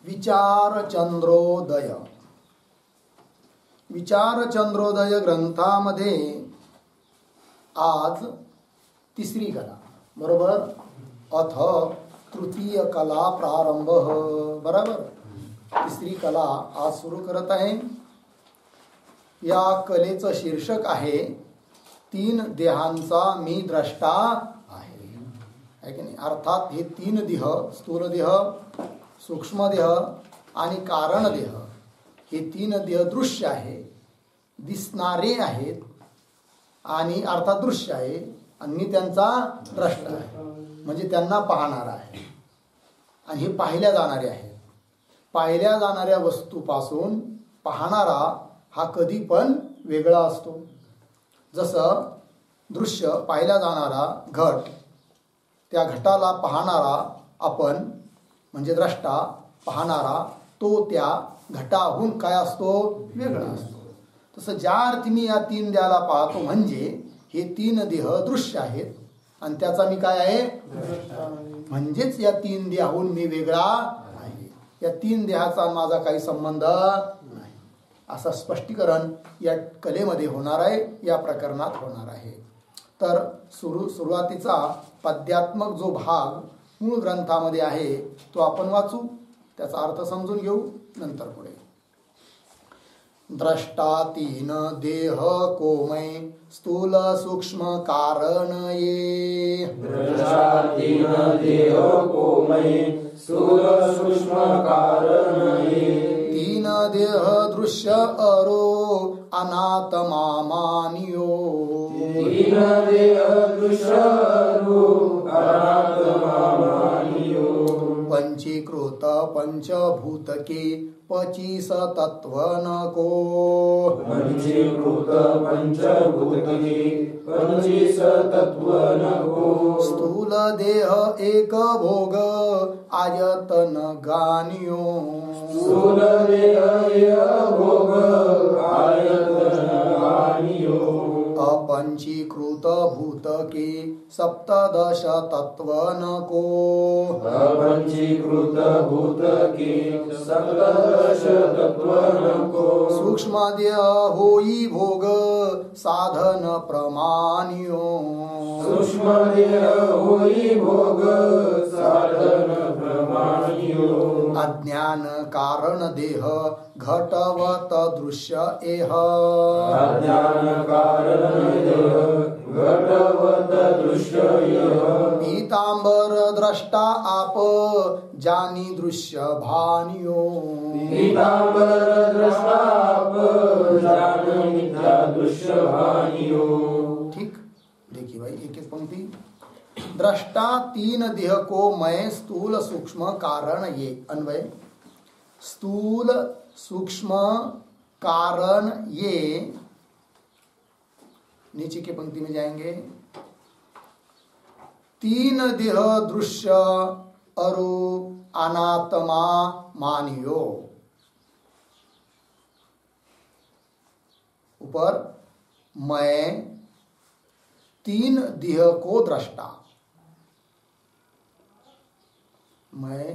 विचारचंद्रोदय. विचारचंद्रोदय ग्रंथामध्ये आज तिसरी कला, बरोबर. अथ तृतीय कला प्रारंभ, बरोबर. तिसरी कला आज सुरू करत आहे. या कलेचं शीर्षक आहे तीन देहांचा मी द्रष्टा आहे की नाही. अर्थात हे तीन देह, स्थूल देह, सूक्ष्म देह आणि कारण देह, हे तीन देह दृश्य आहे, दिसणारे आहेत आणि अर्थात दृश्य आहे आणि मी त्यांचा द्रष्टा आहे, म्हणजे त्यांना पाहणारा आहे. आणि हे पाहिल्या जाणारे आहेत. पाहिल्या जाणाऱ्या वस्तूपासून पाहणारा हा कधी पण वेगळा असतो. जसं दृश्य पाहिला जाणारा घट, त्या घटाला पाहणारा आपण म्हणजे द्रष्टा, पाहणारा तो त्या घटाहून काय असतो, वेगळा असतो. तसं ज्या अर्थी मी या तीन देहाला पाहतो म्हणजे हे तीन देह दृश्य आहेत आणि त्याचा मी काय आहे, म्हणजेच या तीन देहाहून मी वेगळा आहे. या तीन देहाचा माझा काही संबंध नाही, असं स्पष्टीकरण या कलेमध्ये होणार आहे, या प्रकरणात होणार आहे. तर सुरुवातीचा पद्यात्मक जो भाग मूळ ग्रंथामध्ये आहे तो आपण वाचू, त्याचा अर्थ समजून घेऊ, नंतर पुढे. द्रष्टा तीन देह कोमय स्थूल सूक्ष्म कारण ये. द्रष्टा तीन देह कोमय स्थूल सूक्ष्म कारण ये. तीन देह दृश्य अरो अनात्मा मानियो. तीन देह दृश्य अरो अनात्मा मानियो. पंचीकृत पंचभूतके 25 तत्व नको. पंचीकृत पंचभूतके 25 तत्व नको. स्थूल देह एक भोग आयतन गानियो. स्थूल देह एक भोग आयतन गानियो. अपंचीकृत भूतके 17 तत्व नको. अपंचीकृत भूतके 17 तत्व नको. सूक्ष्म देह होई भोग साधन प्रमाणियो. सूक्ष्म देह होई भोग साधन प्रमाणियो. अज्ञान कारण देह घटवत दृश्य एह. अज्ञान कारण देह घटवत दृश्य एह. पीतांबर द्रष्टा आप जानी दृश्य भानियो. पीतांबर द्रष्टा आप जानी मिथ्या दृश्य भानियो. ठीक, देखिए भाई एक एक पंक्ति. द्रष्टा तीन देह को मैं स्थूल सूक्ष्म कारण ये. अन्वय स्थूल सूक्ष्म कारण ये, नीचे की पंक्ति में जाएंगे. तीन देह दृश्य अरु अनात्मा मानियो. ऊपर मैं तीन देह को दृष्टा, मैं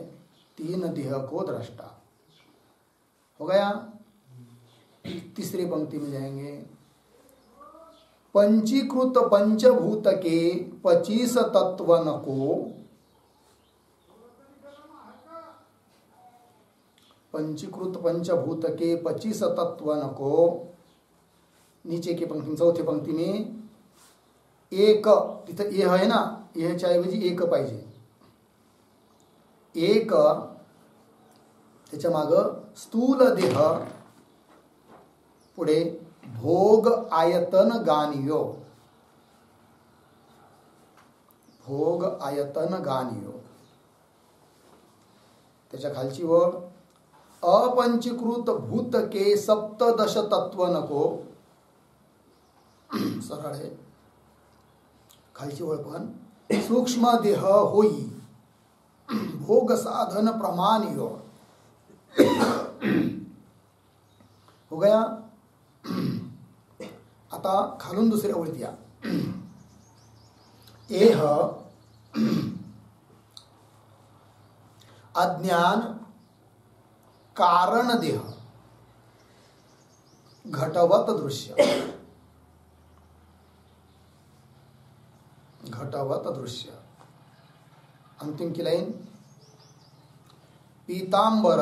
तीन देह को दृष्टा हो गया. तीसरी पंक्ति में जाएंगे. पंचीकृत पंचभूत के 25 तत्व नको. पंचीकृत पंचभूत के 25 तत्व नको. नीचे की पंक्ति, चौथी पंक्ती में एक, तिथं ए आहे ना, एच्या ऐवजी एक पाहिजे. एक, त्याच्या माग स्थूल देह, पुढे भोग आयतन गानियो. भोग आयतन गानियो. त्याच्या खालची ओळ अपंचीकृत भूत के 17 तत्व नको. सरळ आहे. खालची ओळ पण सूक्ष्म देह होई भोग साधन प्रमाणियो. हो गया. आता खालून दुसऱ्या ओळीत या. एह अज्ञान कारण देह घटवत दृश्य, घटवत दृश्य. अंतिम की लाइन, पीतांबर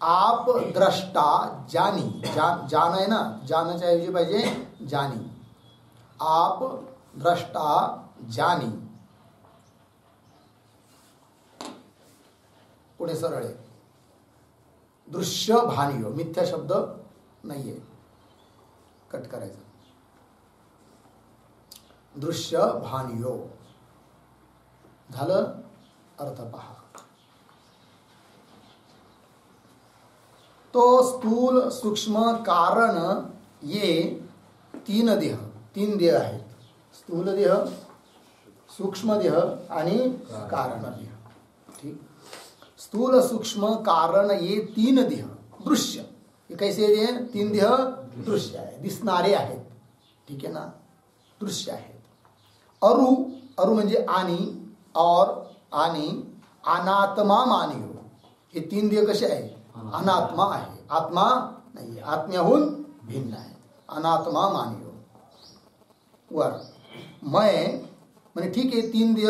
आप द्रष्टा जानी, जान है ना, जानच्या ऐवजी पाहिजे जानी. आप द्रष्टा जानी, पुढे सरळ आहे. दृश्य भानियो, मिथ्या शब्द नाहीये, कट करायचं. दृश्य भानियो झालं. अर्थ पहा. तो स्थूल सूक्ष्म कारण ये तीन देह, तीन देह आहेत. स्थूल देह, सूक्ष्म देह आणि कारण देह. ठीक. स्थूल सूक्ष्म कारण ये तीन देह दृश्य, ये कैसे आहे? तीन देह दृश्य आहे, दिसणारे आहेत. ठीक आहे ना, दृश्य आहेत. अरु, अरु म्हणजे आणि, और आणि अनात्मा मानियो, हे तीन देह कसे आहे? अनात्मा आहे, आत्मा नाही, आत्म्याहून भिन्न आहे. अनात्मा मानियो. वर मैं म्हणजे ठीक आहे, तीन देह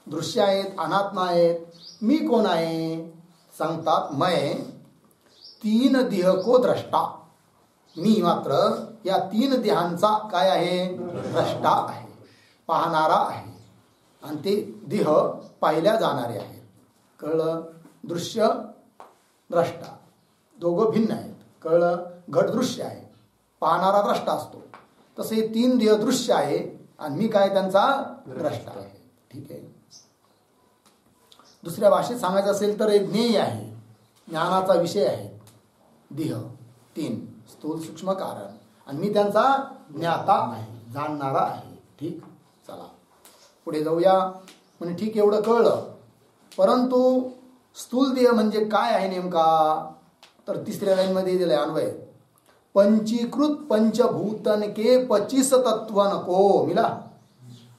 दृश्य आहेत, अनात्मा आहेत. मी कोण आहे? सांगतात मैं तीन देह को द्रष्टा, मी मात्र या तीन देहांचा काय आहे? द्रष्टा आहे, पाहणारा आहे. आणि ते देह पाहिल्या जाणारे आहेत. कळलं? दृश्य द्रष्टा दोघं भिन्न आहेत. कळलं? घट दृश्य आहे, पाहणारा द्रष्टा असतो. तसे तीन देह दृश्य आहे आणि मी काय? त्यांचा द्रष्टा आहे. ठीक आहे. दुसऱ्या भाषेत सांगायचं असेल तर ज्ञेय आहे, ज्ञानाचा विषय आहे. देह तीन, स्थूल सूक्ष्म कारण, आणि मी त्यांचा ज्ञाता आहे, जाणणारा आहे. ठीक. चला पुढे जाऊया. म्हणजे ठीक एवढं कळलं, परंतु स्थूल देह म्हणजे काय आहे नेमका? तर तिसऱ्या लाईन मध्ये दिलंय अन्वय. पंचीकृत पंचभूतन के 25 तत्व नको. मिला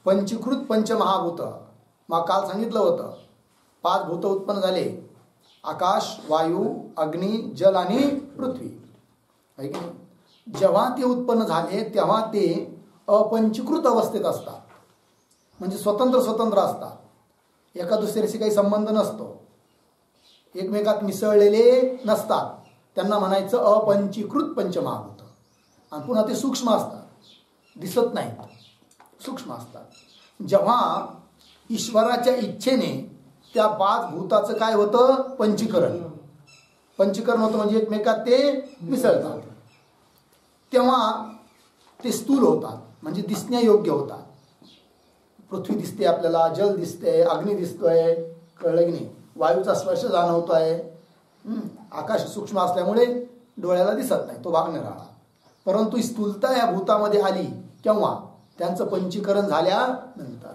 पंचीकृत पंचमहाभूत, मग काल सांगितलं होतं 5 भूत उत्पन्न झाले, आकाश, वायू, अग्नी, जल आणि पृथ्वी. आहे की नाही? जेव्हा ते उत्पन्न झाले तेव्हा ते अपंचीकृत अवस्थेत असतात, म्हणजे स्वतंत्र स्वतंत्र असतात, एका दुसऱ्याशी काही संबंध नसतो, एकमेकात मिसळलेले नसतात. त्यांना म्हणायचं अपंचीकृत पंचमहाभूत. आणि पुन्हा ते सूक्ष्म असतात, दिसत नाहीत, सूक्ष्म असतात. जेव्हा ईश्वराच्या इच्छेने त्या 5 भूताचं काय होतं? पंचीकरण. पंचीकरण होतं म्हणजे एकमेकात ते मिसळतात, तेव्हा ते स्थूल होतात, म्हणजे दिसण्यायोग्य होतात. पृथ्वी दिसते आपल्याला, जल दिसते, अग्नी दिसतोय, कळलं की नाही? वायूचा स्पर्श जाणवतोय. आकाश सूक्ष्म असल्यामुळे डोळ्याला दिसत नाही, तो भाग निराळा. परंतु स्थूलता या भूतामध्ये आली केव्हा? त्यांचं पंचीकरण झाल्यानंतर.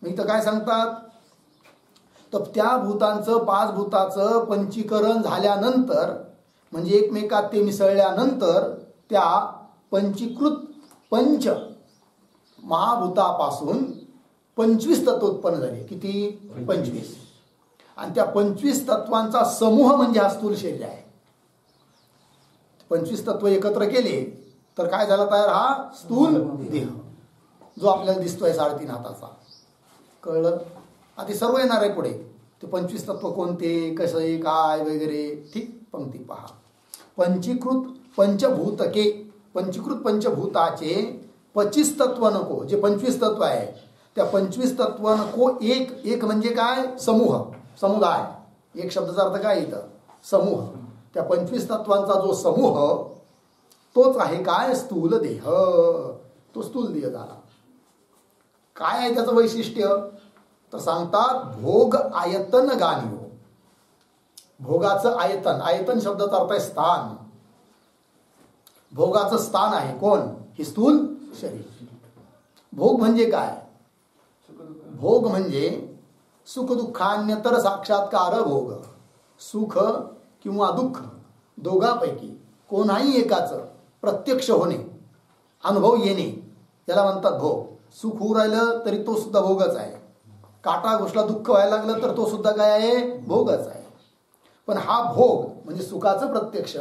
मग इथं काय सांगतात? तर त्या भूतांचं, 5 भूताचं पंचीकरण झाल्यानंतर, म्हणजे एकमेकात ते मिसळल्यानंतर त्या पंचीकृत पंच महाभूतापासून 25 तत्व उत्पन्न झाले. किती? 25. आणि त्या 25 तत्वांचा समूह म्हणजे हा स्थूल शरीर आहे. 25 तत्व एकत्र केले तर काय झाला तयार? हा स्थूल देह, जो आपल्याला दिसतोय 3.5 हाताचा. कळलं? आता सर्व येणार आहे पुढे. ते 25 तत्व कोणते, कसं, काय वगैरे. ठीक. पंक्ती पहा. पंचीकृत पंचभूतके, पंचीकृत पंचभूताचे 25 तत्व नको. जे 25 तत्व आहे त्या 25 तत्व नको. एक म्हणजे काय? समूह, समुदाय. एक शब्दाचा अर्थ काय इथं? समूह. त्या 25 तत्वांचा जो समूह तोच आहे काय? स्थूल देह. तो स्थूल देह झाला. काय आहे त्याचं वैशिष्ट्य? तर सांगतात भोग आयतन गानियो. भोगाचं आयतन, आयतन शब्दाचा अर्थ आहे स्थान. भोगाचं स्थान आहे कोण? हे स्थूल शरीर. भोग म्हणजे काय? भोग म्हणजे सुखदुःखान्यतर साक्षात्कार भोग. सुख किंवा दुःख दोघांपैकी कोणाही एकाचं प्रत्यक्ष होणे, अनुभव येणे, याला म्हणतात भोग. सुख होऊ राहिलं तरी तो सुद्धा भोगच आहे. काटा घुसला दुःख व्हायला लागलं तर तो सुद्धा काय आहे, भोगच आहे. पण हा भोग म्हणजे सुखाचं प्रत्यक्ष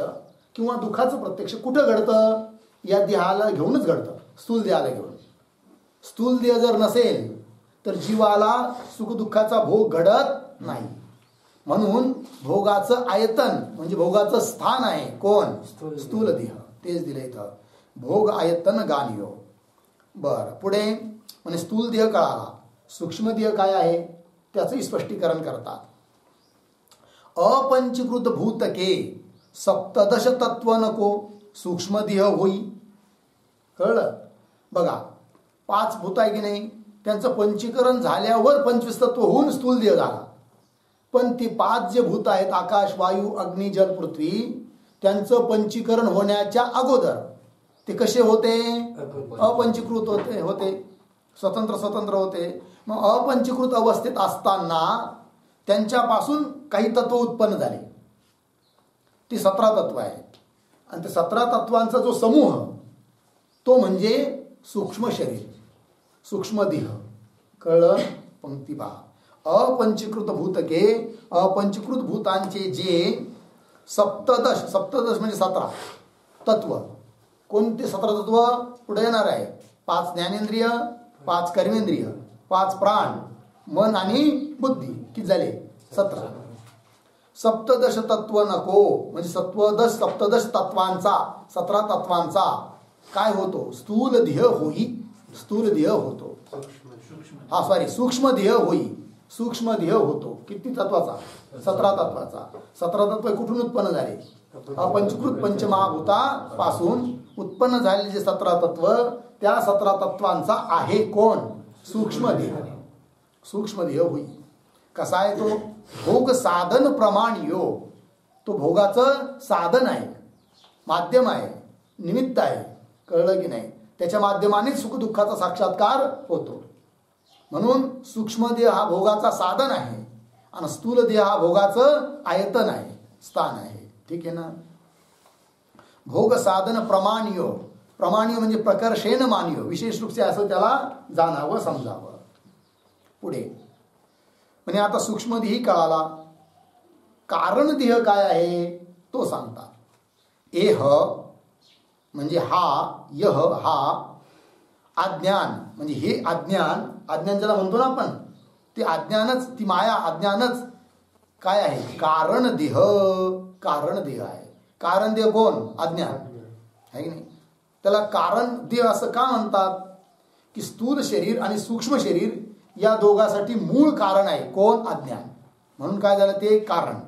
किंवा दुःखाचं प्रत्यक्ष कुठं घडतं, या देहाला घेऊनच घडतं, स्थूल देहाला घेऊन. स्थूल देह जर नसेल तर जीवाला सुखदुःखाचा भोग घडत नाही. म्हणून भोगाचं आयतन म्हणजे भोगाचं स्थान आहे कोण, स्थूल देह. तेच दिलं इथं, भोग आयतन गानियो. बर, पुढे म्हणजे स्थूल देह कळाला, सूक्ष्म देह काय आहे त्याचंही स्पष्टीकरण करतात. अपंचीकृत भूतके सप्तदश तत्व नको सूक्ष्म देह होई. कळलं बघा, 5 भूत आहे की नाही, त्यांचं पंचीकरण झाल्यावर 25 तत्व होऊन स्थूल देह झाला. पण ती 5 जे भूत आहेत, आकाश वायू अग्नी जल पृथ्वी, त्यांचं पंचीकरण होण्याच्या अगोदर ते कसे होते, अपंचीकृत होते, स्वतंत्र होते. मग अपंचीकृत अवस्थेत असताना त्यांच्यापासून काही तत्व उत्पन्न झाले, ती 17 तत्व आहे. आणि ते 17 तत्वांचा जो समूह तो म्हणजे सूक्ष्म शरीर, सूक्ष्म देह. कळलं, पंक्ती पहा. अपंचीकृत भूतके, अपंचीकृत भूतांचे जे सप्तदश म्हणजे 17 तत्व. कोणते 17 तत्व पुढे येणार आहे, 5 ज्ञानेंद्रिय, 5 कर्मेंद्रिय, 5 प्राण, मन आणि बुद्धी. किती झाले, 17. सप्तदश तत्व नको म्हणजे सप्तदश तत्वांचा, 17 तत्वांचा काय होतो, स्थूल देह होई. स्थूल देह होतो, सूक्ष्म देह होई, सूक्ष्म देह होतो. किती तत्वाचा, 17 तत्वाचा. 17 तत्व कुठून उत्पन्न झाले, अपंचीकृत पंचमहाभूतापासून उत्पन्न झालेले जे 17 तत्व, त्या 17 तत्वांचा आहे कोण, सूक्ष्म देह. सूक्ष्म देह होई. कसा आहे तो, भोग साधन प्रमाण योग. तो भोगाचं साधन आहे, माध्यम आहे, निमित्त आहे. कळलं की नाही, त्याच्या माध्यमाने सुखदुःखाचा साक्षात्कार होतो. म्हणून सूक्ष्म देह हा भोगाचा साधन आहे आणि स्थूल देह हा भोगाचं आयतन आहे, स्थान आहे. ठीक आहे ना. भोग साधन प्रमाण्यो, प्रमाण्य म्हणजे प्रकर्षेण मान्यो, विशेष रूप से असं त्याला जाणावं, समजावं. पुढे म्हणजे आता सूक्ष्म देह कळाला, कारण देह काय आहे तो सांगतात. एह म्हणजे हा, यह हा, अज्ञान म्हणजे हे अज्ञान, अज्ञान ज्याला म्हणतो ना आपण, ते अज्ञानच, ती माया अज्ञानच काय आहे, कारण देह. कारण देह आहे. कारण देह कोण, अज्ञान आहे की नाही. त्याला कारण देह असं का म्हणतात की स्थूल शरीर आणि सूक्ष्म शरीर या दोघांसाठी मूळ कारण आहे कोण, अज्ञान. म्हणून काय झालं, ते कारण.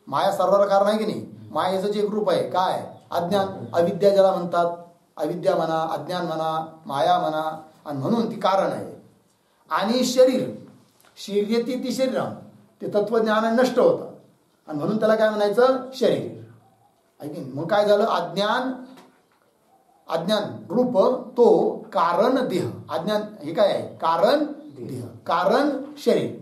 माया सर्वाला कारण आहे की नाही. मायेचं जे एक रूप आहे काय, अज्ञान, अविद्या ज्याला म्हणतात. अविद्या म्हणा, अज्ञान म्हणा, माया म्हणा, आणि म्हणून ती कारण आहे. आणि शरीर, शरीर ती शरीरम, ते तत्वज्ञान नष्ट होतं आणि म्हणून त्याला काय म्हणायचं, शरीर आहे की. मग काय झालं, अज्ञान रूप तो कारण देह. अज्ञान हे काय आहे, कारण देह, कारण शरीर,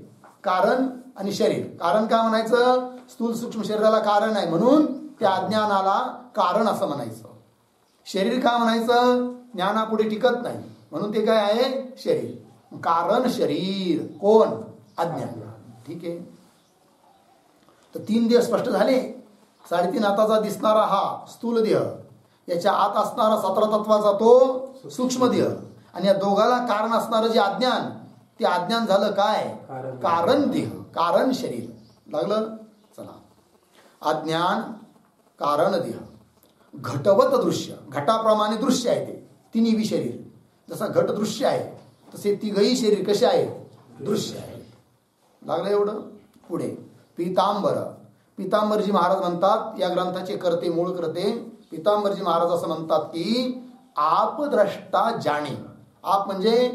कारण आणि शरीर. कारण काय म्हणायचं, स्थूल सूक्ष्म शरीराला कारण आहे म्हणून त्या अज्ञानाला कारण असं म्हणायचं. शरीर काय म्हणायचं, ज्ञानापुढे टिकत नाही म्हणून ते काय आहे, शरीर. कारण शरीर कोण, अज्ञान. ठीक आहे. तर 3 देह स्पष्ट झाले. 3.5 हाताचा दिसणारा हा स्थूल देह, याच्या आत असणारा 17 तत्वाचा तो सूक्ष्म देह, आणि या दोघाला कारण असणारं जे अज्ञान, ते अज्ञान झालं काय, कारण देह, कारण शरीर. लागलं. चला, अज्ञान, कारण देह, घटवत दृश्य, घटाप्रमाणे दृश्य आहे ते तिन्ही शरीर. जसा घट दृश्य आहे तसे तिघही शरीर कसे आहे, दृश्य आहे. लागलं एवढं. पुढे पीतांबर, पीतांबरजी महाराज म्हणतात, या ग्रंथाचे करते, मूळ करते पीतांबरजी महाराज असं म्हणतात की आप द्रष्टा जाणे. आप म्हणजे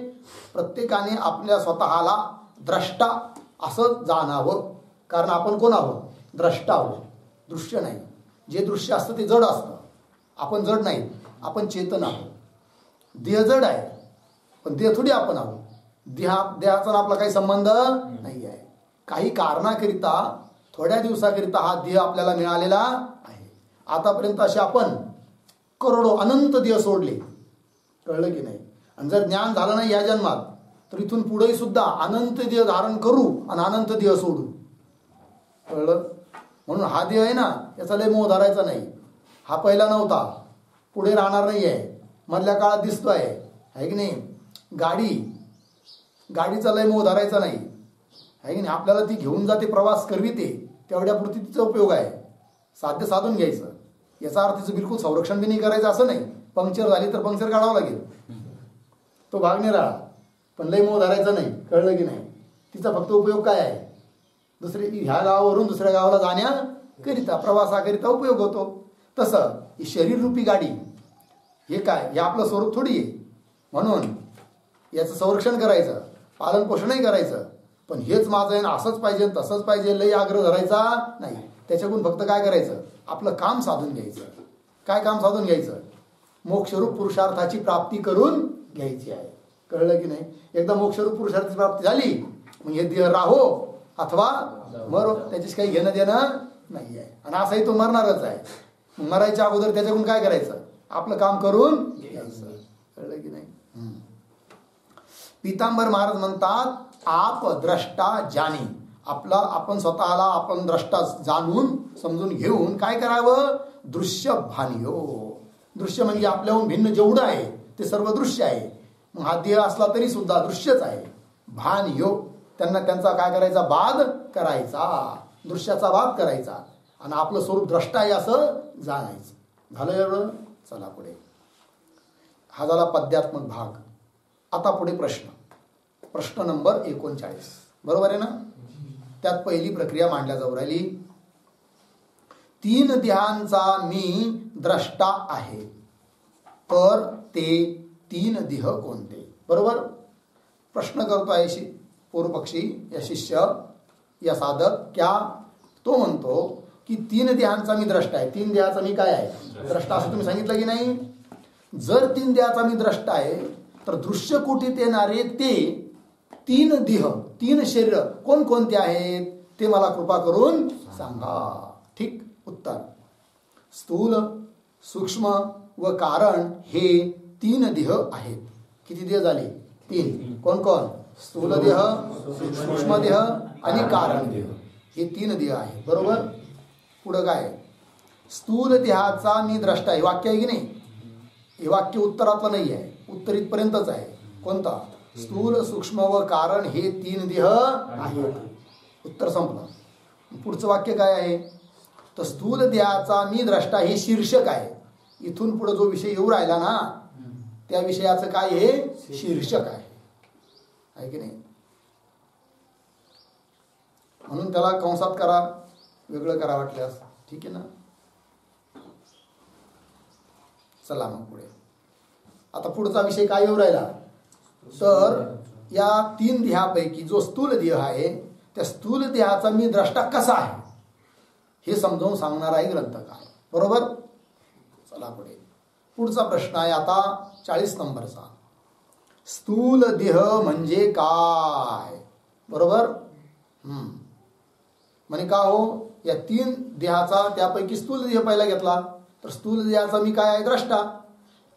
प्रत्येकाने आपल्या स्वतःला द्रष्टा असं जाणावं. कारण आपण कोण आहोत, द्रष्टा आहोत, दृश्य नाही. जे दृश्य असतं ते जड असतं, आपण जड नाही, आपण चेतन आहोत. देह जड आहे पण देह थोडी आपण आहोत. देहाचा आपला काही संबंध नाही आहे. काही कारणाकरिता, थोड्या दिवसाकरिता हा देह आपल्याला मिळालेला आहे. आतापर्यंत असे आपण करोडो अनंत देह सोडले. कळलं की नाही. आणि जर ज्ञान झालं नाही या जन्मात तर इथून पुढेही सुद्धा अनंत देह धारण करू आणि अनंत देह सोडू. कळलं? म्हणून हा देह आहे ना, याचा लय मोह धरायचा नाही. हा पहिला नव्हता, पुढे राहणार नाही आहे, मधल्या काळात दिसतोय, आहे की नाही. गाडीचा लय मोह धरायचा नाही, आहे की नाही. आपल्याला ती घेऊन जाते, प्रवास करविते, तेवढ्यापुरती तिचा उपयोग आहे. साध्य साधून घ्यायचं, याचा अर्थ तिचं बिलकुल संरक्षण बी नाही करायचं असं नाही. पंक्चर झाली तर पंक्चर काढावं लागेल, तो भाग नाही राहा, पण लय मोह धरायचा नाही. कळलं की नाही. तिचा फक्त उपयोग काय आहे, ह्या गावावरून दुसऱ्या गावाला जाण्याकरिता, प्रवासाकरिता उपयोग होतो. तसं ही शरीररूपी गाडी हे काय, हे आपलं स्वरूप थोडी आहे. म्हणून याचं संरक्षण करायचं, पालन पोषणही करायचं. पण हेच माझं आहे ना, असंच पाहिजे तसंच पाहिजे लय आग्रह धरायचा नाही. त्याच्याकडून फक्त काय करायचं, आपलं काम साधून घ्यायचं. काय काम साधून घ्यायचं, मोक्षरूप पुरुषार्थाची प्राप्ती करून घ्यायची आहे. कळलं की नाही. एकदा मोक्षरूप पुरुषार्थाची प्राप्ती झाली, मग हे देह राहो अथवा मरो, त्याच्याशी काही घेणं देणं नाही आहे. आणि असंही तो मरणारच आहे. मरायच्या अगोदर त्याच्याकडून काय करायचं, आपलं काम करून घ्यायचं. कळलं की नाही. पीतांबर महाराज म्हणतात, आप द्रष्टा जाणी. आपण स्वतःला आपण द्रष्टा जाणून समजून घेऊन काय करावं, दृश्य भानियो. दृश्य म्हणजे आपल्याहून भिन्न जेवढं आहे ते सर्व दृश्य आहे. मग हा देह असला तरी सुद्धा दृश्यच आहे. भानियो, त्यांचा काय करायचा, बाध करायचा, दृश्याचा बाध करायचा आणि आपलं स्वरूप द्रष्टा आहे असं जाणायचं. झालं एवढं. चला पुढे. हा झाला पद्यात्मक भाग. आता पुढे प्रश्न नंबर 39. बरोबर आहे ना. त्यात पहिली प्रक्रिया मांडल्या जाऊ राहिली. 3 देहांचा मी द्रष्टा आहे, तर ते 3 देह कोणते. बरोबर प्रश्न करतो आहे पूर्वपक्षी, या शिष्य, या साधक. क्या तो म्हणतो की 3 देहांचा मी द्रष्टा आहे. 3 देहाचा मी काय आहे, द्रष्टा, असं तुम्ही सांगितलं की नाही. जर 3 देहाचा मी द्रष्टा आहे, तर दृश्य कुठीत येणारे ते 3 देह, 3 शरीर कोणकोणते आहेत ते मला कृपा करून सांगा. ठीक उत्तर. स्थूल, सूक्ष्म व कारण हे 3 देह आहेत. किती देह झाले, 3. कोण कोण, स्थूल देह, सूक्ष्म देह आणि कारण देह, हे 3 देह आहे. बरोबर. पुढं काय, स्थूल देहाचा मी द्रष्टा आहे. वाक्य आहे की नाही, हे वाक्य उत्तरातलं नाही आहे, उत्तर इथपर्यंतच आहे. कोणता, स्थूल सूक्ष्म व कारण हे 3 देह आहेत. उत्तर संपलं. पुढचं वाक्य काय आहे, तर स्थूल देहाचा मी द्रष्टा हे शीर्षक आहे. इथून पुढे जो विषय येऊ राहिला ना, त्या विषयाचं काय, हे शीर्षक आहे की नाही. म्हणून त्याला कंसात करा, वेगळं करा वाटल्यास. ठीक आहे ना. चला मग पुढे. आता पुढचा विषय काय येऊ राहिला, तर या 3 देहापैकी जो स्थूल देह आहे, त्या स्थूल देहाचा मी द्रष्टा कसा आहे हे समजावून सांगणार आहे ग्रंथकार. बरोबर. चला पुढे. पुढचा प्रश्न आहे आता 40 नंबरचा. स्थूल देह म्हणजे काय. बरोबर. म्हणे का हो, या 3 देहाचा त्यापैकी स्थूल देह पहिला घेतला, तर स्थूल देहाचा मी काय आहे, द्रष्टा.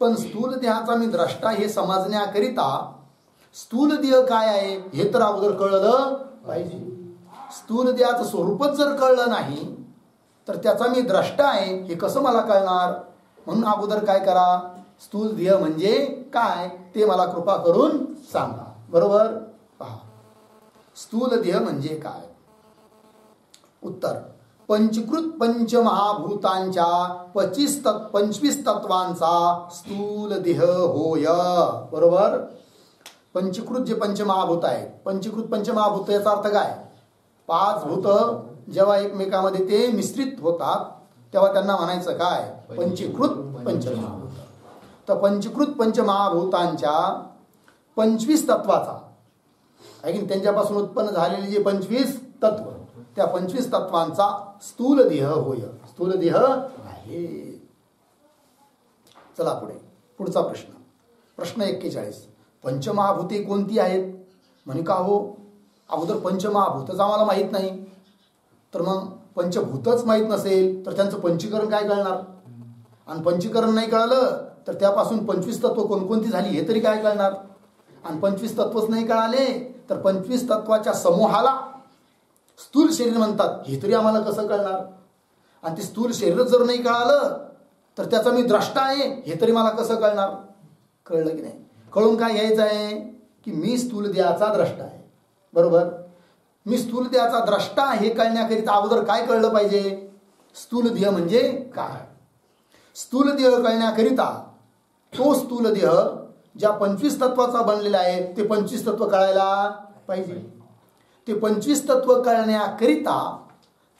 पण स्थूल देहाचा मी द्रष्टा हे समजण्याकरिता स्थूल देह काय आहे हे तर अगोदर कळलं पाहिजे. स्थूल देहाचं स्वरूपच जर कळलं नाही, तर त्याचा मी द्रष्टा आहे हे कसं मला कळणार. म्हणून अगोदर काय करा, स्थूल देह म्हणजे काय ते मला कृपा करून सांगा. बरोबर. पहा, स्थूल देह म्हणजे काय. उत्तर, पंचकृत पंचमहाभूतांच्या 25 तत्वांचा स्थूल देह होय. बरोबर. पंचकृत जे पंचमहाभूत आहेत, पंचकृत पंचमहाभूत याचा अर्थ काय, 5 भूत जेव्हा एकमेकांमध्ये ते मिश्रित होतात तेव्हा त्यांना म्हणायचं काय, पंचीकृत पंचमहाभूत. तर पंचकृत पंचमहाभूतांच्या 25 तत्वाचा आहे की त्यांच्यापासून उत्पन्न झालेले जे 25 तत्व, त्या 25 तत्वांचा स्थूल देह होय. स्थूल देह आहे. चला पुढे. पुढचा प्रश्न 41. पंचमहाभूते कोणती आहेत. म्हणे का हो, अगोदर पंचमहाभूतच आम्हाला माहीत नाही, तर मग पंचभूतच माहीत नसेल तर त्यांचं पंचीकरण काय कळणार. आणि पंचीकरण नाही कळलं तर त्यापासून 25 तत्व कोणकोणती झाली हे तरी काय कळणार. आणि 25 तत्वच नाही कळाले तर 25 तत्वाच्या समूहाला स्थूल शरीर म्हणतात. हे तरी आम्हाला कसं कळणार? आणि ते स्थूल शरीर जर नाही कळालं तर त्याचा मी द्रष्टा आहे हे तरी मला कसं कळणार? कळलं की नाही? कळून काय घ्यायचं आहे की मी स्थूल देहाचा द्रष्टा आहे. बरोबर? मी स्थूल देहाचा द्रष्टा हे कळण्याकरिता अगोदर काय कळलं पाहिजे? स्थूल देह म्हणजे काय? स्थूल देह कळण्याकरिता तो स्थूल देह ज्या 25 तत्वाचा बनलेला आहे ते 25 तत्व कळायला पाहिजे. ते 25 तत्व कळण्याकरिता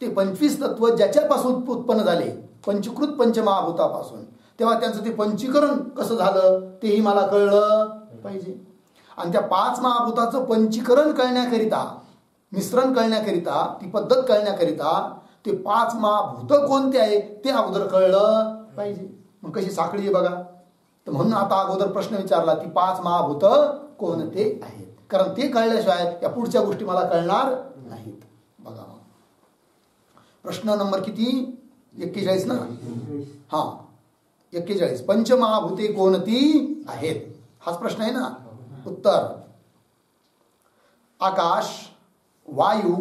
ते 25 तत्व ज्याच्यापासून उत्पन्न झाले पंचीकृत पंचमहाभूतापासून, तेव्हा त्यांचं ते पंचीकरण कसं झालं तेही मला कळलं पाहिजे. आणि त्या 5 महाभूताचं पंचीकरण कळण्याकरिता, मिश्रण कळण्याकरिता, ती पद्धत कळण्याकरिता ते 5 महाभूत कोणते आहे ते अगोदर कळलं पाहिजे. मग कशी साखळी आहे बघा. तर म्हणून आता अगोदर प्रश्न विचारला ती 5 महाभूत कोणते आहेत, कारण ते कळल्याशिवाय या पुढच्या गोष्टी मला कळणार नाहीत. बघा प्रश्न नंबर किती? 41 ना? हा 41. पंचमहाभूते कोणती आहेत हाच प्रश्न आहे ना. उत्तर आकाश, वायू,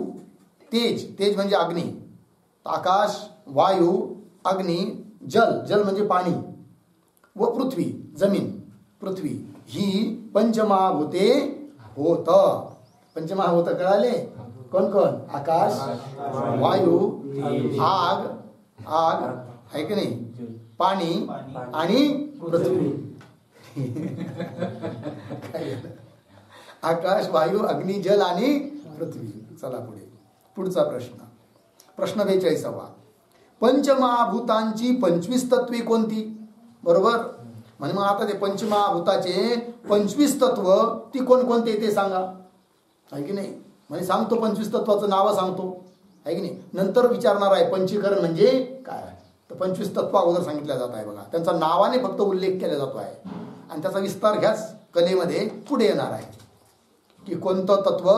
तेज, तेज म्हणजे अग्नी, आकाश, वायू, अग्नी, जल, जल म्हणजे पाणी, व पृथ्वी, जमीन, पृथ्वी ही पंचमहाभूते होत. पंचमहाभूत कळाले? कोण कोण? आकाश, वायू, आग, आग आहे की नाही, पाणी आणि पृथ्वी. आकाश, वायू, अग्नी, जल आणि पृथ्वी. चला पुढे. पुढचा प्रश्न, प्रश्न 42. पंचमहाभूतांची 25 तत्वे कोणती? बरोबर. म्हणजे मग आता ते पंचमहाभूताचे 25 तत्व ती कोणकोणते ते सांगा, आहे की नाही? म्हणजे सांगतो 25 तत्वाचं नाव सांगतो, आहे की नाही? नंतर विचारणार आहे पंचीकरण म्हणजे काय. तर 25 तत्व अगोदर सांगितल्या जात आहे बघा. त्यांचा नावाने फक्त उल्लेख केला जातो आहे आणि त्याचा विस्तार ह्याच कलेमध्ये पुढे येणार आहे की कोणतं तत्व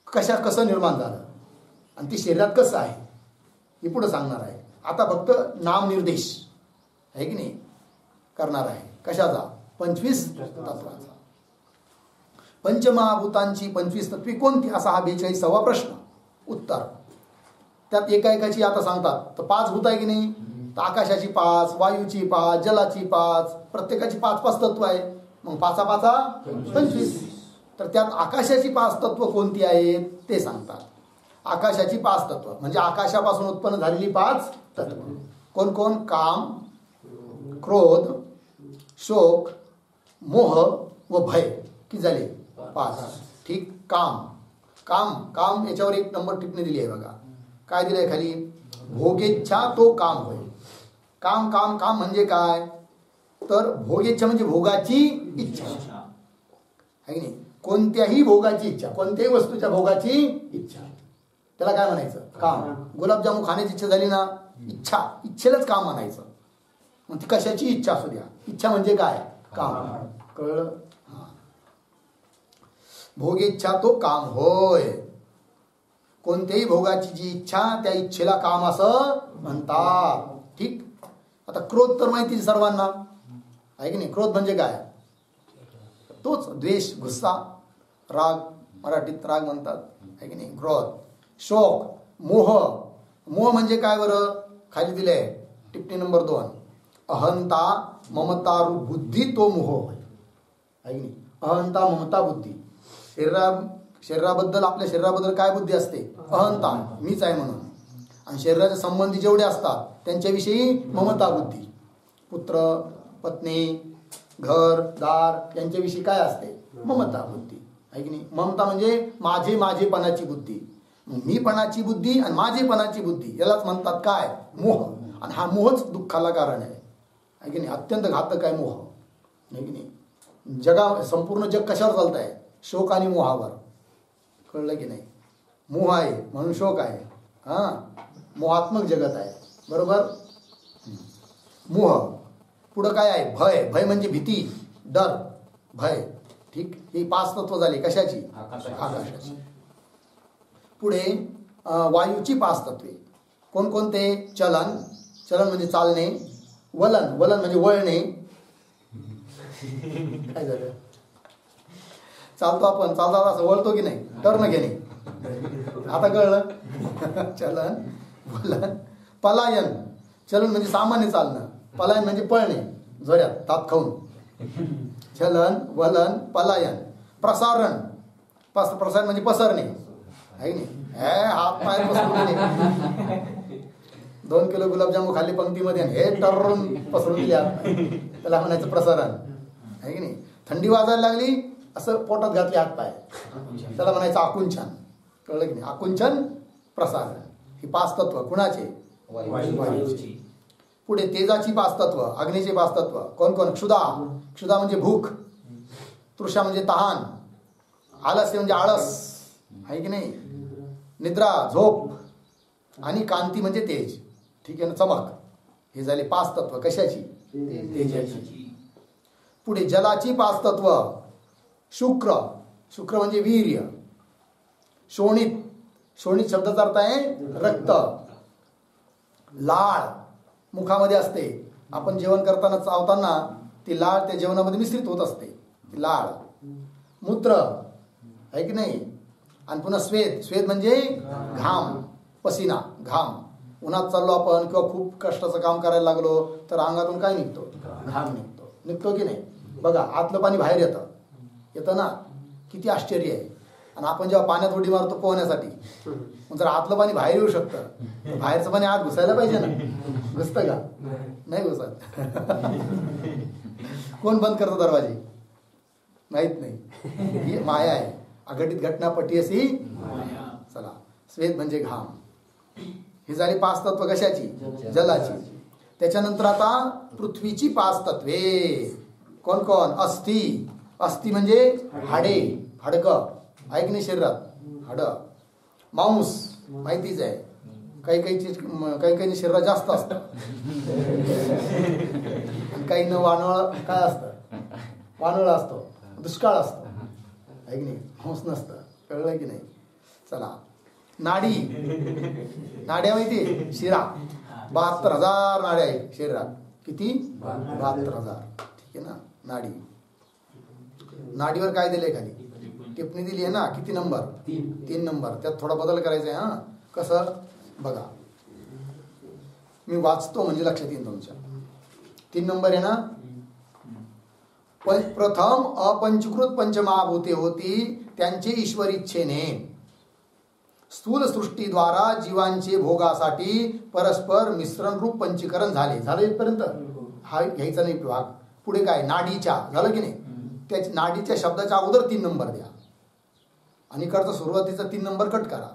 कसं निर्माण झालं आणि ती शरीरात कसं आहे हे पुढे सांगणार आहे. आता फक्त नाम निर्देश आहे की नाही करणार आहे. कशाचा? 25 तत्वाचा. पंचमहाभूतांची 25 तत्वे कोणती असा हा 42वा प्रश्न. उत्तर त्यात एकाएकाची आता सांगतात. तर 5 भूत आहे की नाही, तर आकाशाची 5, वायूची 5, जलाची 5, प्रत्येकाची 5-5 तत्व आहे. मग 5-5 25. तर त्यात आकाशाची 5 तत्व कोणती आहेत ते सांगतात. आकाशाची 5 तत्व म्हणजे आकाशापासून उत्पन्न झालेली 5 तत्व कोण कोण? काम, क्रोध, शोक, मोह व भय. किती झाले? 5. ठीक. काम, काम, काम याच्यावर 1 नंबर टिप्पणी दिली आहे बघा. काय दिलंय खाली? भोगेच्छा तो काम होय. काम काम काम म्हणजे काय? तर भोगेच्छा म्हणजे भोगाची इच्छा आहे की नाही. कोणत्याही भोगाची इच्छा, कोणत्याही वस्तूच्या भोगाची इच्छा, त्याला काय म्हणायचं? काम. गुलाबजामुन खाण्याची इच्छा झाली ना, इच्छा, इच्छेलाच काम म्हणायचं. मग ती कशाची इच्छा असू द्या, इच्छा म्हणजे काय? काम. कळलं? भोगेच्छा तो काम होय. कोणत्याही भोगाची जी इच्छा त्या इच्छेला काम असं म्हणतात. ठीक. आता क्रोध तर माहिती सर्वांना आहे की नाही. क्रोध म्हणजे काय? तोच द्वेष, गुस्सा, राग, मराठीत राग म्हणतात आहे की नाही. क्रोध. शोक, मोह, मोह म्हणजे काय बरं? खाली दिले टिप्पणी नंबर 2. अहंता ममता बुद्धी तो मोह आहे की नाही. अहंता ममता बुद्धी. शरीराबद्दल, आपल्या शरीराबद्दल काय बुद्धी असते? अहंता, मीच आहे म्हणून. आणि शरीराच्या संबंधी जेवढे असतात त्यांच्याविषयी ममता बुद्धी. पुत्र, पत्नी, घर, दार यांच्याविषयी काय असते? ममता बुद्धी आहे की नाही. ममता म्हणजे माझेपणाची बुद्धी. मीपणाची बुद्धी आणि माझेपणाची बुद्धी यालाच म्हणतात काय? मोह. आणि हा मोहच दुःखाला कारण आहे की नाही. अत्यंत घातक आहे मोह आहे की नाही. संपूर्ण जग कशावर चालत आहे? शोक आणि मोहावर. कळलं की नाही. मोह आहे म्हणून शोक आहे. हा, मोहात्मक जगत आहे. बरोबर. मोह. पुढं काय आहे? भय. भय म्हणजे भीती, डर, भय. ठीक. ही 5 तत्व झाली कशाची? आकाशाची. पुढे वायूची 5 तत्वे कोणकोणते? चलन, चलन म्हणजे चालणे. वलन, वलन म्हणजे वळणे. काय झालं? चालतो आपण, चालता असं वळतो की नाही, टर्न घेणे. आता कळलं. चलन, वलन, पलायन. चलन म्हणजे सामान्य चालणं, पलायन म्हणजे पळणे जोऱ्यात ताप खाऊन. चलन, वलन, पलायन. प्रसारण, प्रसारण म्हणजे पसरणे आहे की नाही. हात पाय पसरून 2 किलो गुलाबजामू खाल्ली पंक्तीमध्ये हे टरून पसरून दिले हात पाय, त्याला म्हणायचं प्रसारण आहे की नाही. थंडी वाजायला लागली असं पोटात घातले हात पाय, त्याला म्हणायचं आकुंचन. कळलं की नाही. आकुंचन, प्रसारण. ही 5 तत्व कुणाचे? वायूची. पुढे तेजाची 5 तत्व, अग्नीचे 5 तत्व. कोण कोण? क्षुधा. क्षुधा म्हणजे भूक, तृषा म्हणजे तहान, आलस्य म्हणजे आळस आहे की नाही, निद्रा झोप, आणि कांती म्हणजे तेज. ठीक आहे ना, चमक. हे झाले 5 तत्व. कशाची? तेजाची. पुढे जलाची 5 तत्व. शुक्र. शुक्र म्हणजे वीर्य. शोणित. शोणित शब्दाचा अर्थ आहे रक्त. लाळ मुखामध्ये असते. आपण जेवण करताना चावताना ती लाळ त्या जेवणामध्ये मिश्रित होत असते, ती लाळ. मूत्र आहे की नाही. आणि पुन्हा स्वेद. स्वेद म्हणजे घाम, पसीना, घाम. उन्हात चाललो आपण किंवा खूप कष्टाचं काम करायला लागलो तर अंगातून काय निघतो? घाम निघतो. निघतो की नाही. बघा, आतलं पाणी बाहेर येतं ना. किती आश्चर्य आहे. आणि आपण जेव्हा पाण्यात उडी मारतो पोहण्यासाठी, मग जर आतलं पाणी बाहेर येऊ शकतं तर बाहेरचं पाणी आत घुसायला पाहिजे ना. घुसतं का? नाही घुसत. कोण बंद करतो दरवाजे? माहित नाही. ही माया आहे. अघटित घटना पटी अशी. चला, स्वेद म्हणजे घाम. ही झाली 5 तत्व. कशाची? जलाची. त्याच्यानंतर आता पृथ्वीची 5 तत्वे. कोण कोण? अस्थि. अस्थि म्हणजे हाडे, हाडकं आहे की नाही शरीरात, हाड. मांस माहितीच आहे. काही शरीरात जास्त असतं, काही न वानवळ काय असतं, वानवळ असतो, दुष्काळ असतो आहे की नाही, मांस नसतं. कळलं की नाही. चला, नाडी. नाड्या माहिती? शिरा. 72,000 नाड्या आहेत शरीरात. किती? 72,000. ठीक आहे ना. नाडी. नाडीवर काय दिलंय खाली? टिप्पणी दिली आहे ना. किती नंबर? 3 नंबर. त्यात थोडा बदल करायचा आहे. हा, कसं? बघा, मी वाचतो म्हणजे लक्षात येईल तुमच्या. 3 नंबर आहे ना. प्रथम अपंचकृत पंचमहाभूते होती, त्यांचे ईश्वर इच्छेने स्थूल सृष्टीद्वारा जीवांचे भोगासाठी परस्पर मिश्रण रूप पंचीकरण झाले. झालं इथपर्यंत? हा घ्यायचा नाही भाग. पुढे काय? नाडीच्या. झालं की नाही. त्या नाडीच्या शब्दाच्या अगोदर 3 नंबर द्या आणि करता सुरुवातीचा 3 नंबर कट करा.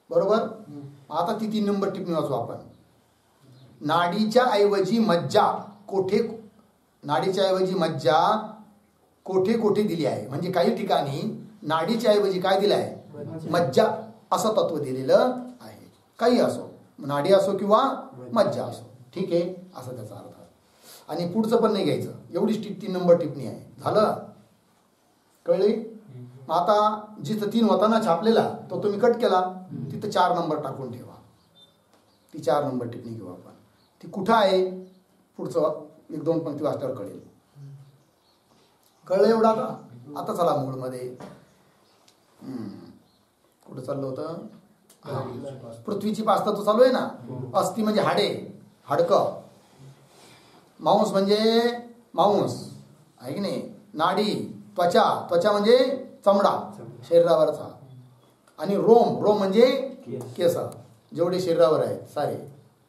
बरोबर. आता ती 3 नंबर टिप्पणी वाचू आपण. नाडीच्या ऐवजी मज्जा कोठे, नाडीच्या ऐवजी मज्जा कोठे कोठे दिली आहे. म्हणजे काही ठिकाणी नाडीच्या ऐवजी काय दिलं आहे? मज्जा असं तत्व दिलेलं आहे. काही असो, नाडी असो किंवा मज्जा असो. ठीक आहे, असं त्याचा अर्थ. आणि पुढचं पण नाही घ्यायचं. एवढीच 3 नंबर टिप्पणी आहे. झालं? कळली? आता जिथं 3 होता ना छापलेला, तो तुम्ही कट केला, तिथं 4 नंबर टाकून ठेवा. ती 4 नंबर टिप्पणी घेऊ आपण. ती कुठं आहे? पुढचं 1-2 पंक्ती वाचल्यावर कळेल. कळलं एवढं आता? आता चला मूळमध्ये. कुठं चाललं होतं? पृथ्वीची 5 तत्व चालू आहे ना. अस्थि म्हणजे हाडे, हाडकं. मांस म्हणजे मांस आहे की नाही. नाडी. त्वचा. त्वचा म्हणजे चमडा शरीरावरचा. आणि रोम. रोम म्हणजे केस, जेवढे शरीरावर आहेत सारे.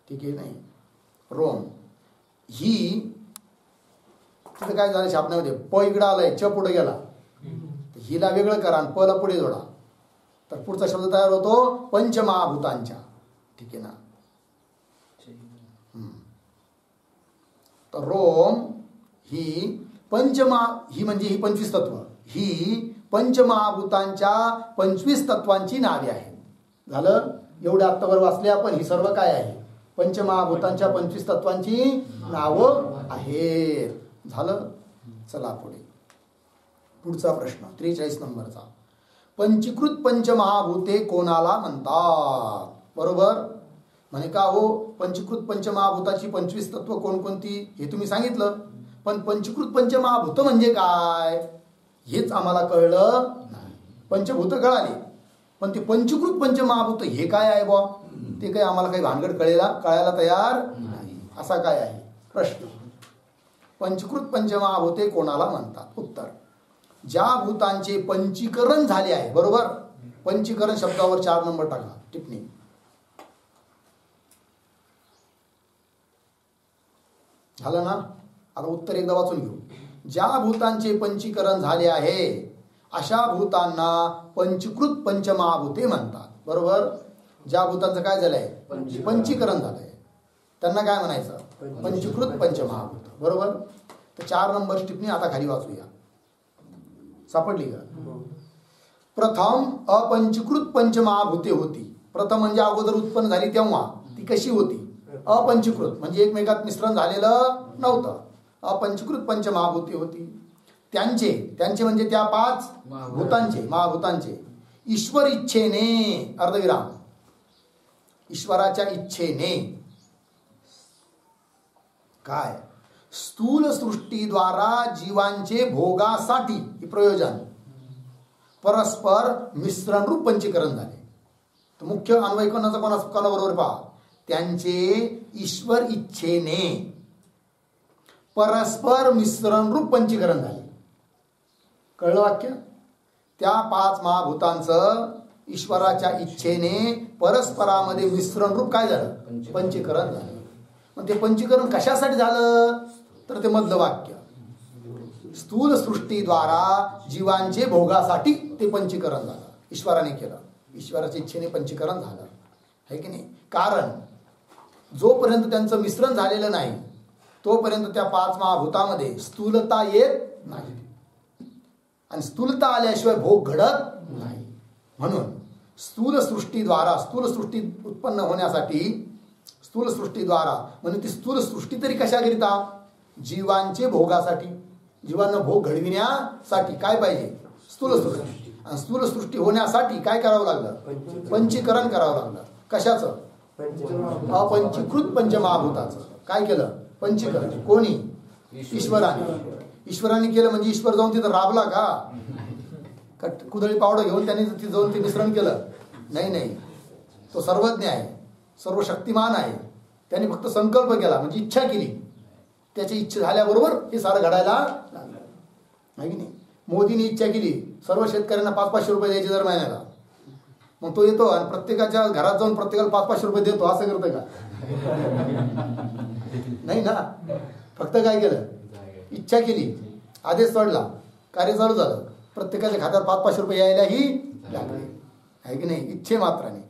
ठीक आहे नाही. रोम. ही तिथं काय झालं छापण्यामध्ये? प इकडं आलंय, च पुढे गेला. हिला वेगळं करा आणि प ला पुढे जोडा, तर पुढचा शब्द तयार होतो पंचमहाभूतांच्या. ठीक आहे ना. तर रोम ही ही म्हणजे ही 25 तत्व. ही पंचमहाभूतांच्या 25 तत्वांची नावे आहेत. झालं? एवढे आत्तावर वाचले आपण. ही सर्व काय आहे? पंचमहाभूतांच्या 25 तत्वांची नावं आहेत. झालं? चला पुढे. पुढचा प्रश्न 43 नंबरचा. पंचीकृत पंचमहाभूते कोणाला म्हणतात? बरोबर. म्हणे का हो, पंचीकृत पंचमहाभूताची 25 तत्व कोणकोणती हे तुम्ही सांगितलं, पण पंचीकृत पंचमहाभूत म्हणजे काय हेच आम्हाला कळलं नाही. पंचभूत कळाले, पण ते पंचीकृत पंचमहाभूत हे काय आहे बुवा, ते काही आम्हाला काही भानगड कळायला तयार नाही. असा काय आहे प्रश्न. पंचीकृत पंचमहाभूते कोणाला म्हणतात? उत्तर, ज्या भूतांचे पंचीकरण झाले आहे. बरोबर, पंचीकरण शब्दावर 4 नंबर टाका टिप्पणी. झालं ना? आता उत्तर एकदा वाचून घेऊ. ज्या भूतांचे पंचीकरण झाले आहे अशा भूतांना पंचीकृत पंचमहाभूते म्हणतात. बरोबर, ज्या भूतांचं काय झालंय, पंचीकरण झालंय, त्यांना काय म्हणायचं? पंचीकृत पंचमहाभूत. बरोबर, तर 4 नंबर टिप्पणी आता खाली वाचूया. सापडली का? प्रथम अपंचीकृत पंचमहाभूते होती. प्रथम म्हणजे अगोदर उत्पन्न झाली तेव्हा ती कशी होती? अपंचीकृत म्हणजे एकमेकात मिश्रण झालेलं नव्हतं. अपंचीकृत पंचमहाभूते होती. त्यांचे म्हणजे त्या 5 भूतांचे, महाभूतांचे ईश्वर इच्छेने, अर्धविराम, ईश्वराच्या इच्छेने काय, स्थूल सृष्टीद्वारा जीवांचे भोगासाठी प्रयोजन परस्पर मिश्रण रूप पंचीकरण झाले. तर मुख्य अन्वय कोणाबरोबर पहा, त्यांचे ईश्वर इच्छेने परस्पर मिश्रण रूप पंचीकरण झाले. कळलं वाक्य? त्या 5 महाभूतांचं ईश्वराच्या इच्छेने परस्परामध्ये मिश्रण रूप काय झालं? पंचीकरण झालं. मग ते पंचीकरण कशासाठी झालं? तर ते मधलं वाक्य, स्थूल सृष्टीद्वारा जीवांचे भोगासाठी ते पंचीकरण झालं, ईश्वराने केलं. ईश्वराच्या इच्छेने पंचीकरण झालं, है की नाही? कारण जोपर्यंत त्यांचं मिश्रण झालेलं नाही तोपर्यंत त्या 5 महाभूतामध्ये स्थूलता येत नाही, आणि स्थूलता आल्याशिवाय भोग घडत नाही. म्हणून स्थूल सृष्टीद्वारा, स्थूल सृष्टी उत्पन्न होण्यासाठी, स्थूल सृष्टीद्वारा म्हणजे ती स्थूल सृष्टी तरी कशाकरिता? जीवांचे भोगासाठी, जीवांना भोग घडविण्यासाठी काय पाहिजे? स्थूल सृष्टी. आणि स्थूल सृष्टी होण्यासाठी काय करावं लागलं? पंचीकरण करावं लागलं. कशाचं? अपंचीकृत पंचमहाभूताचं. काय केलं? पंचीकरण. कोणी? ईश्वराने. ईश्वराने केलं म्हणजे ईश्वर जाऊन तिथं राबला का? कुदळी पावडं घेऊन त्यांनी तिथे जाऊन ते मिश्रण केलं? नाही. तो सर्वज्ञ आहे, सर्व शक्तिमान आहे. त्यांनी फक्त संकल्प केला म्हणजे इच्छा केली. त्याची इच्छा झाल्याबरोबर हे सारं घडायला लागलं, आहे की नाही? मोदीने इच्छा केली सर्व शेतकऱ्यांना 500-500 रुपये द्यायचे दर महिन्याला. मग तो येतो आणि प्रत्येकाच्या घरात जाऊन प्रत्येकाला 500-500 रुपये देतो. असं करतोय का? नाही ना. फक्त काय केलं? इच्छा केली, आदेश सोडला, कार्य चालू झालं. प्रत्येकाच्या खात्यात 500-500 रुपये यायलाही लागले, आहे की नाही? इच्छे मात्राने.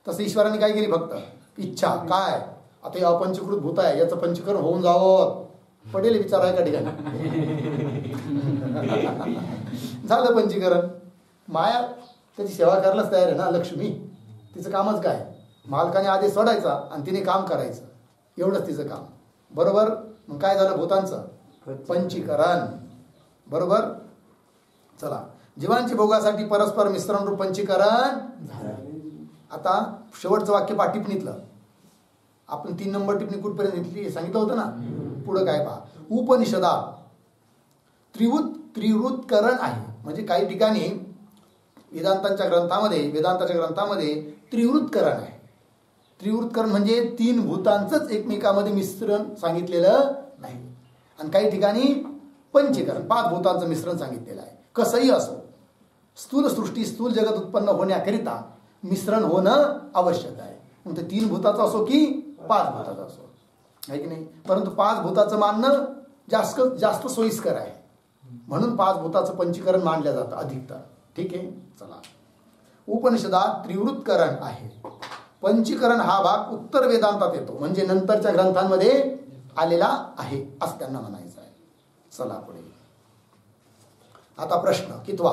तसं ईश्वराने काय केली? फक्त इच्छा. काय? आता हे अपंचीकृत भूत आहे, याचं पंचीकरण होऊन जावं. पटेल विचार आहे का ठिकाणी? झालं पंचीकरण. माया त्याची सेवा करायलाच तयार आहे ना. लक्ष्मी तिचं कामच काय? मालकाने आदेश सोडायचा आणि तिने काम करायचं, एवढंच तिचं काम. बरोबर. मग काय झालं? भूतांचं पंचीकरण. बरोबर. चला, जीवांची भोगासाठी परस्पर मिश्रण रूप पंचीकरण. आता शेवटचं वाक्य पहा टिप्पणीतलं. आपण 3 नंबर टिप्पणी कुठपर्यंत घेतली सांगितलं होतं ना. पुढं काय पहा, उपनिषदात त्रिवृत्करण आहे. म्हणजे काही ठिकाणी वेदांताच्या ग्रंथामध्ये त्रिवृत्करण आहे. त्रिवृत्करण म्हणजे 3 भूतांचंच एकमेकामध्ये मिश्रण सांगितलेलं नाही. आणि काही ठिकाणी पंचीकरण 5 भूतांचं मिश्रण सांगितलेलं आहे. कसंही असो, स्थूल सृष्टी, स्थूल जगत उत्पन्न होण्याकरिता मिश्रण होणं आवश्यक आहे. मग ते 3 भूताचं असो की 5 भूताचं असो, आहे की नाही? परंतु 5 भूताचं मानणं जास्त सोयीस्कर आहे. म्हणून 5 भूताचं पंचीकरण मानलं जातं अधिकतर. ठीक आहे. चला, उपनिषदात त्रिवृत्करण आहे. पंचीकरण हा भाग उत्तर वेदांतात येतो, म्हणजे नंतरच्या ग्रंथांमध्ये आलेला आहे असं त्यांना म्हणायचं आहे. चला पुढे. आता प्रश्न कितवा?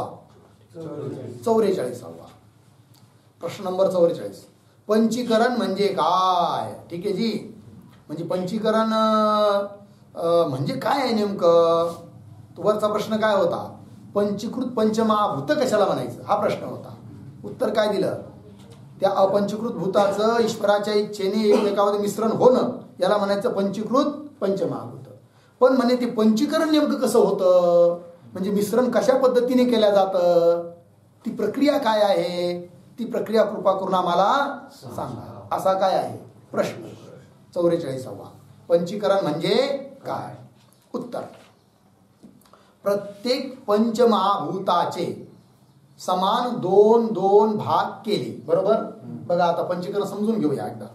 44वा प्रश्न नंबर 44. पंचीकरण म्हणजे काय? ठीक आहे जी. म्हणजे पंचीकरण म्हणजे काय आहे नेमकं? वरचा प्रश्न काय होता? पंचीकृत पंचमहाभूत कशाला म्हणायचं हा प्रश्न होता. उत्तर काय दिलं? त्या अपंचीकृत भूताचं ईश्वराच्या इच्छेने एकमेकामध्ये मिश्रण होणं याला म्हणायचं पंचीकृत पंचमहाभूत. पण म्हणे ते पंचीकरण नेमकं कसं होतं, म्हणजे मिश्रण कशा पद्धतीने केल्या जातं, ती प्रक्रिया काय आहे, ती प्रक्रिया कृपा करून आम्हाला सांगा. असा काय आहे प्रश्न. 44वा पंचीकरण म्हणजे काय. उत्तर, प्रत्येक पंचमहाभूताचे समान 2-2 भाग केले. बरोबर. बघा आता पंचीकरण समजून घेऊया एकदा,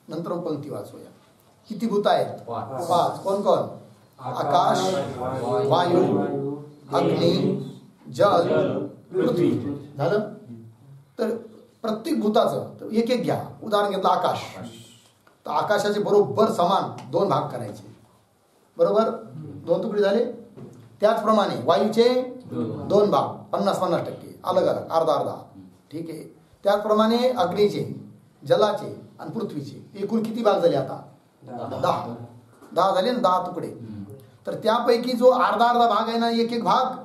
नंतर पंक्ती वाचूया. किती भूत आहेत? 5. कोण कोण? आकाश, वायू, अग्नी, जल, पृथ्वी. झालं. तर प्रत्येक भूताचं एक एक घ्या. उदाहरण घेतलं आकाश, तर आकाशाचे बरोबर समान 2 भाग करायचे. बरोबर. 2 तुकडे झाले. त्याचप्रमाणे वायूचे 2 भाग 50-50% अलग अलग, अर्धा. ठीक आहे. त्याचप्रमाणे अग्नीचे, जलाचे आणि पृथ्वीचे एकूण किती भाग झाले आता? 10 झाले ना, 10 तुकडे. तर त्यापैकी जो अर्धा भाग आहे ना, एक एक भाग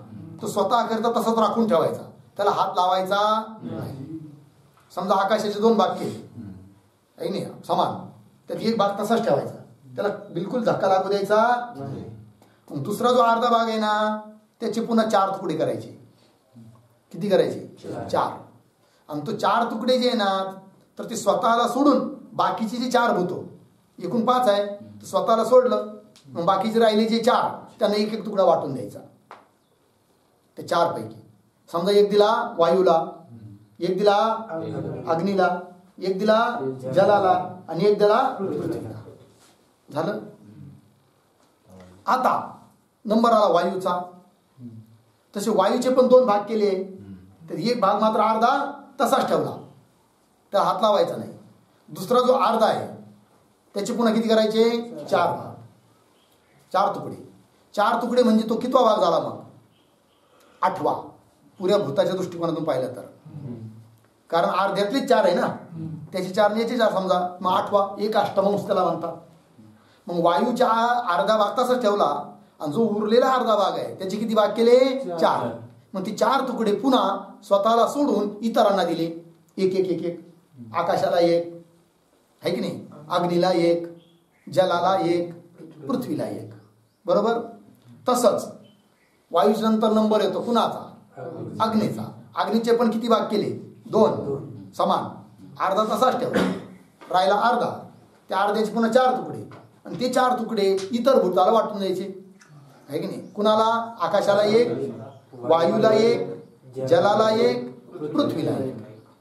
तो स्वतः करता तसाच राखून ठेवायचा, त्याला हात लावायचा नाही. समजा आकाशाचे 2 भाग केले आहे नाही समान, त्यात एक भाग तसाच ठेवायचा, त्याला बिलकुल धक्का लागू द्यायचा नाही. दुसरा जो अर्धा भाग आहे ना, त्याचे पुन्हा 4 तुकडे करायचे. किती करायचे? 4. आणि तो 4 तुकडे जे आहे ना, तर ते स्वतःला सोडून बाकीचे जे 4 भूतो, एकूण 5 आहे, तर स्वतःला सोडलं, मग बाकीचे राहिले जे 4 त्यांना एक एक तुकडा वाटून द्यायचा. ते 4 पैकी समजा एक दिला वायूला, एक दिला अग्नीला, एक दिला जलाला आणि एक दिला पृथ्वीला. झालं. आता नंबर आला वायूचा. तसे वायूचे पण 2 भाग केले, तर एक भाग मात्र अर्धा तसाच ठेवला, त्याला हात लावायचा नाही. दुसरा जो अर्धा आहे त्याचे पुन्हा किती करायचे? 4 भाग, 4 तुकडे. 4 तुकडे म्हणजे तो कितवा भाग झाला मग? 8वा. पुऱ्या भूताच्या दृष्टिकोनातून पाहिलं तर, कारण अर्ध्यातलेच 4 आहे ना, त्याचे 4 याचे 4 समजा, मग 8वा. एक अष्टमांश त्याला म्हणतात. मग वायूच्या अर्धा भाग तसाच ठेवला, आणि जो उरलेला अर्धा भाग आहे त्याचे किती भाग केले? 4. मग ते 4 तुकडे पुन्हा स्वतःला सोडून इतरांना दिले, एक एक एक एक. आकाशाला 1 आहे की नाही, अग्नीला 1, जलाला 1, पृथ्वीला 1. बरोबर. तसंच वायूच्या नंतर नंबर येतो कुणाचा? अग्नीचा. अग्नीचे पण किती भाग केले? 2 समान. अर्धा तसाच ठेवला, राहिला अर्धा. त्या अर्ध्याचे पुन्हा 4 तुकडे, आणि ते 4 तुकडे इतर भूताला वाटून द्यायचे आहे की नाही. कुणाला? आकाशाला 1, वायूला 1, जलाला 1, पृथ्वीला 1.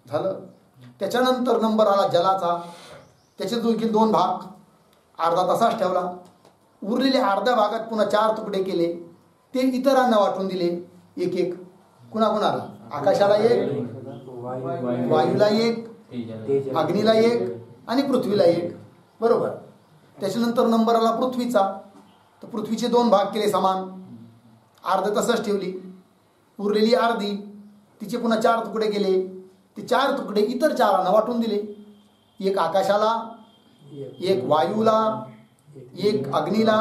झालं. त्याच्यानंतर नंबर आला जलाचा. त्याचे जो 2 भाग, अर्धा तसाच ठेवला. उरलेल्या अर्ध्या भागात पुन्हा 4 तुकडे केले, ते इतरांना वाटून दिले एक एक. कुणाला? आकाशाला 1, वायूला 1, अग्नीला 1 आणि पृथ्वीला 1. बरोबर. त्याच्यानंतर नंबर आला पृथ्वीचा. तर पृथ्वीचे 2 भाग केले समान, अर्ध तसंच ठेवली. उरलेली अर्धी, तिचे पुन्हा 4 तुकडे केले. ते 4 तुकडे इतर 4 वाटून दिले, एक आकाशाला, एक वायूला, एक अग्नीला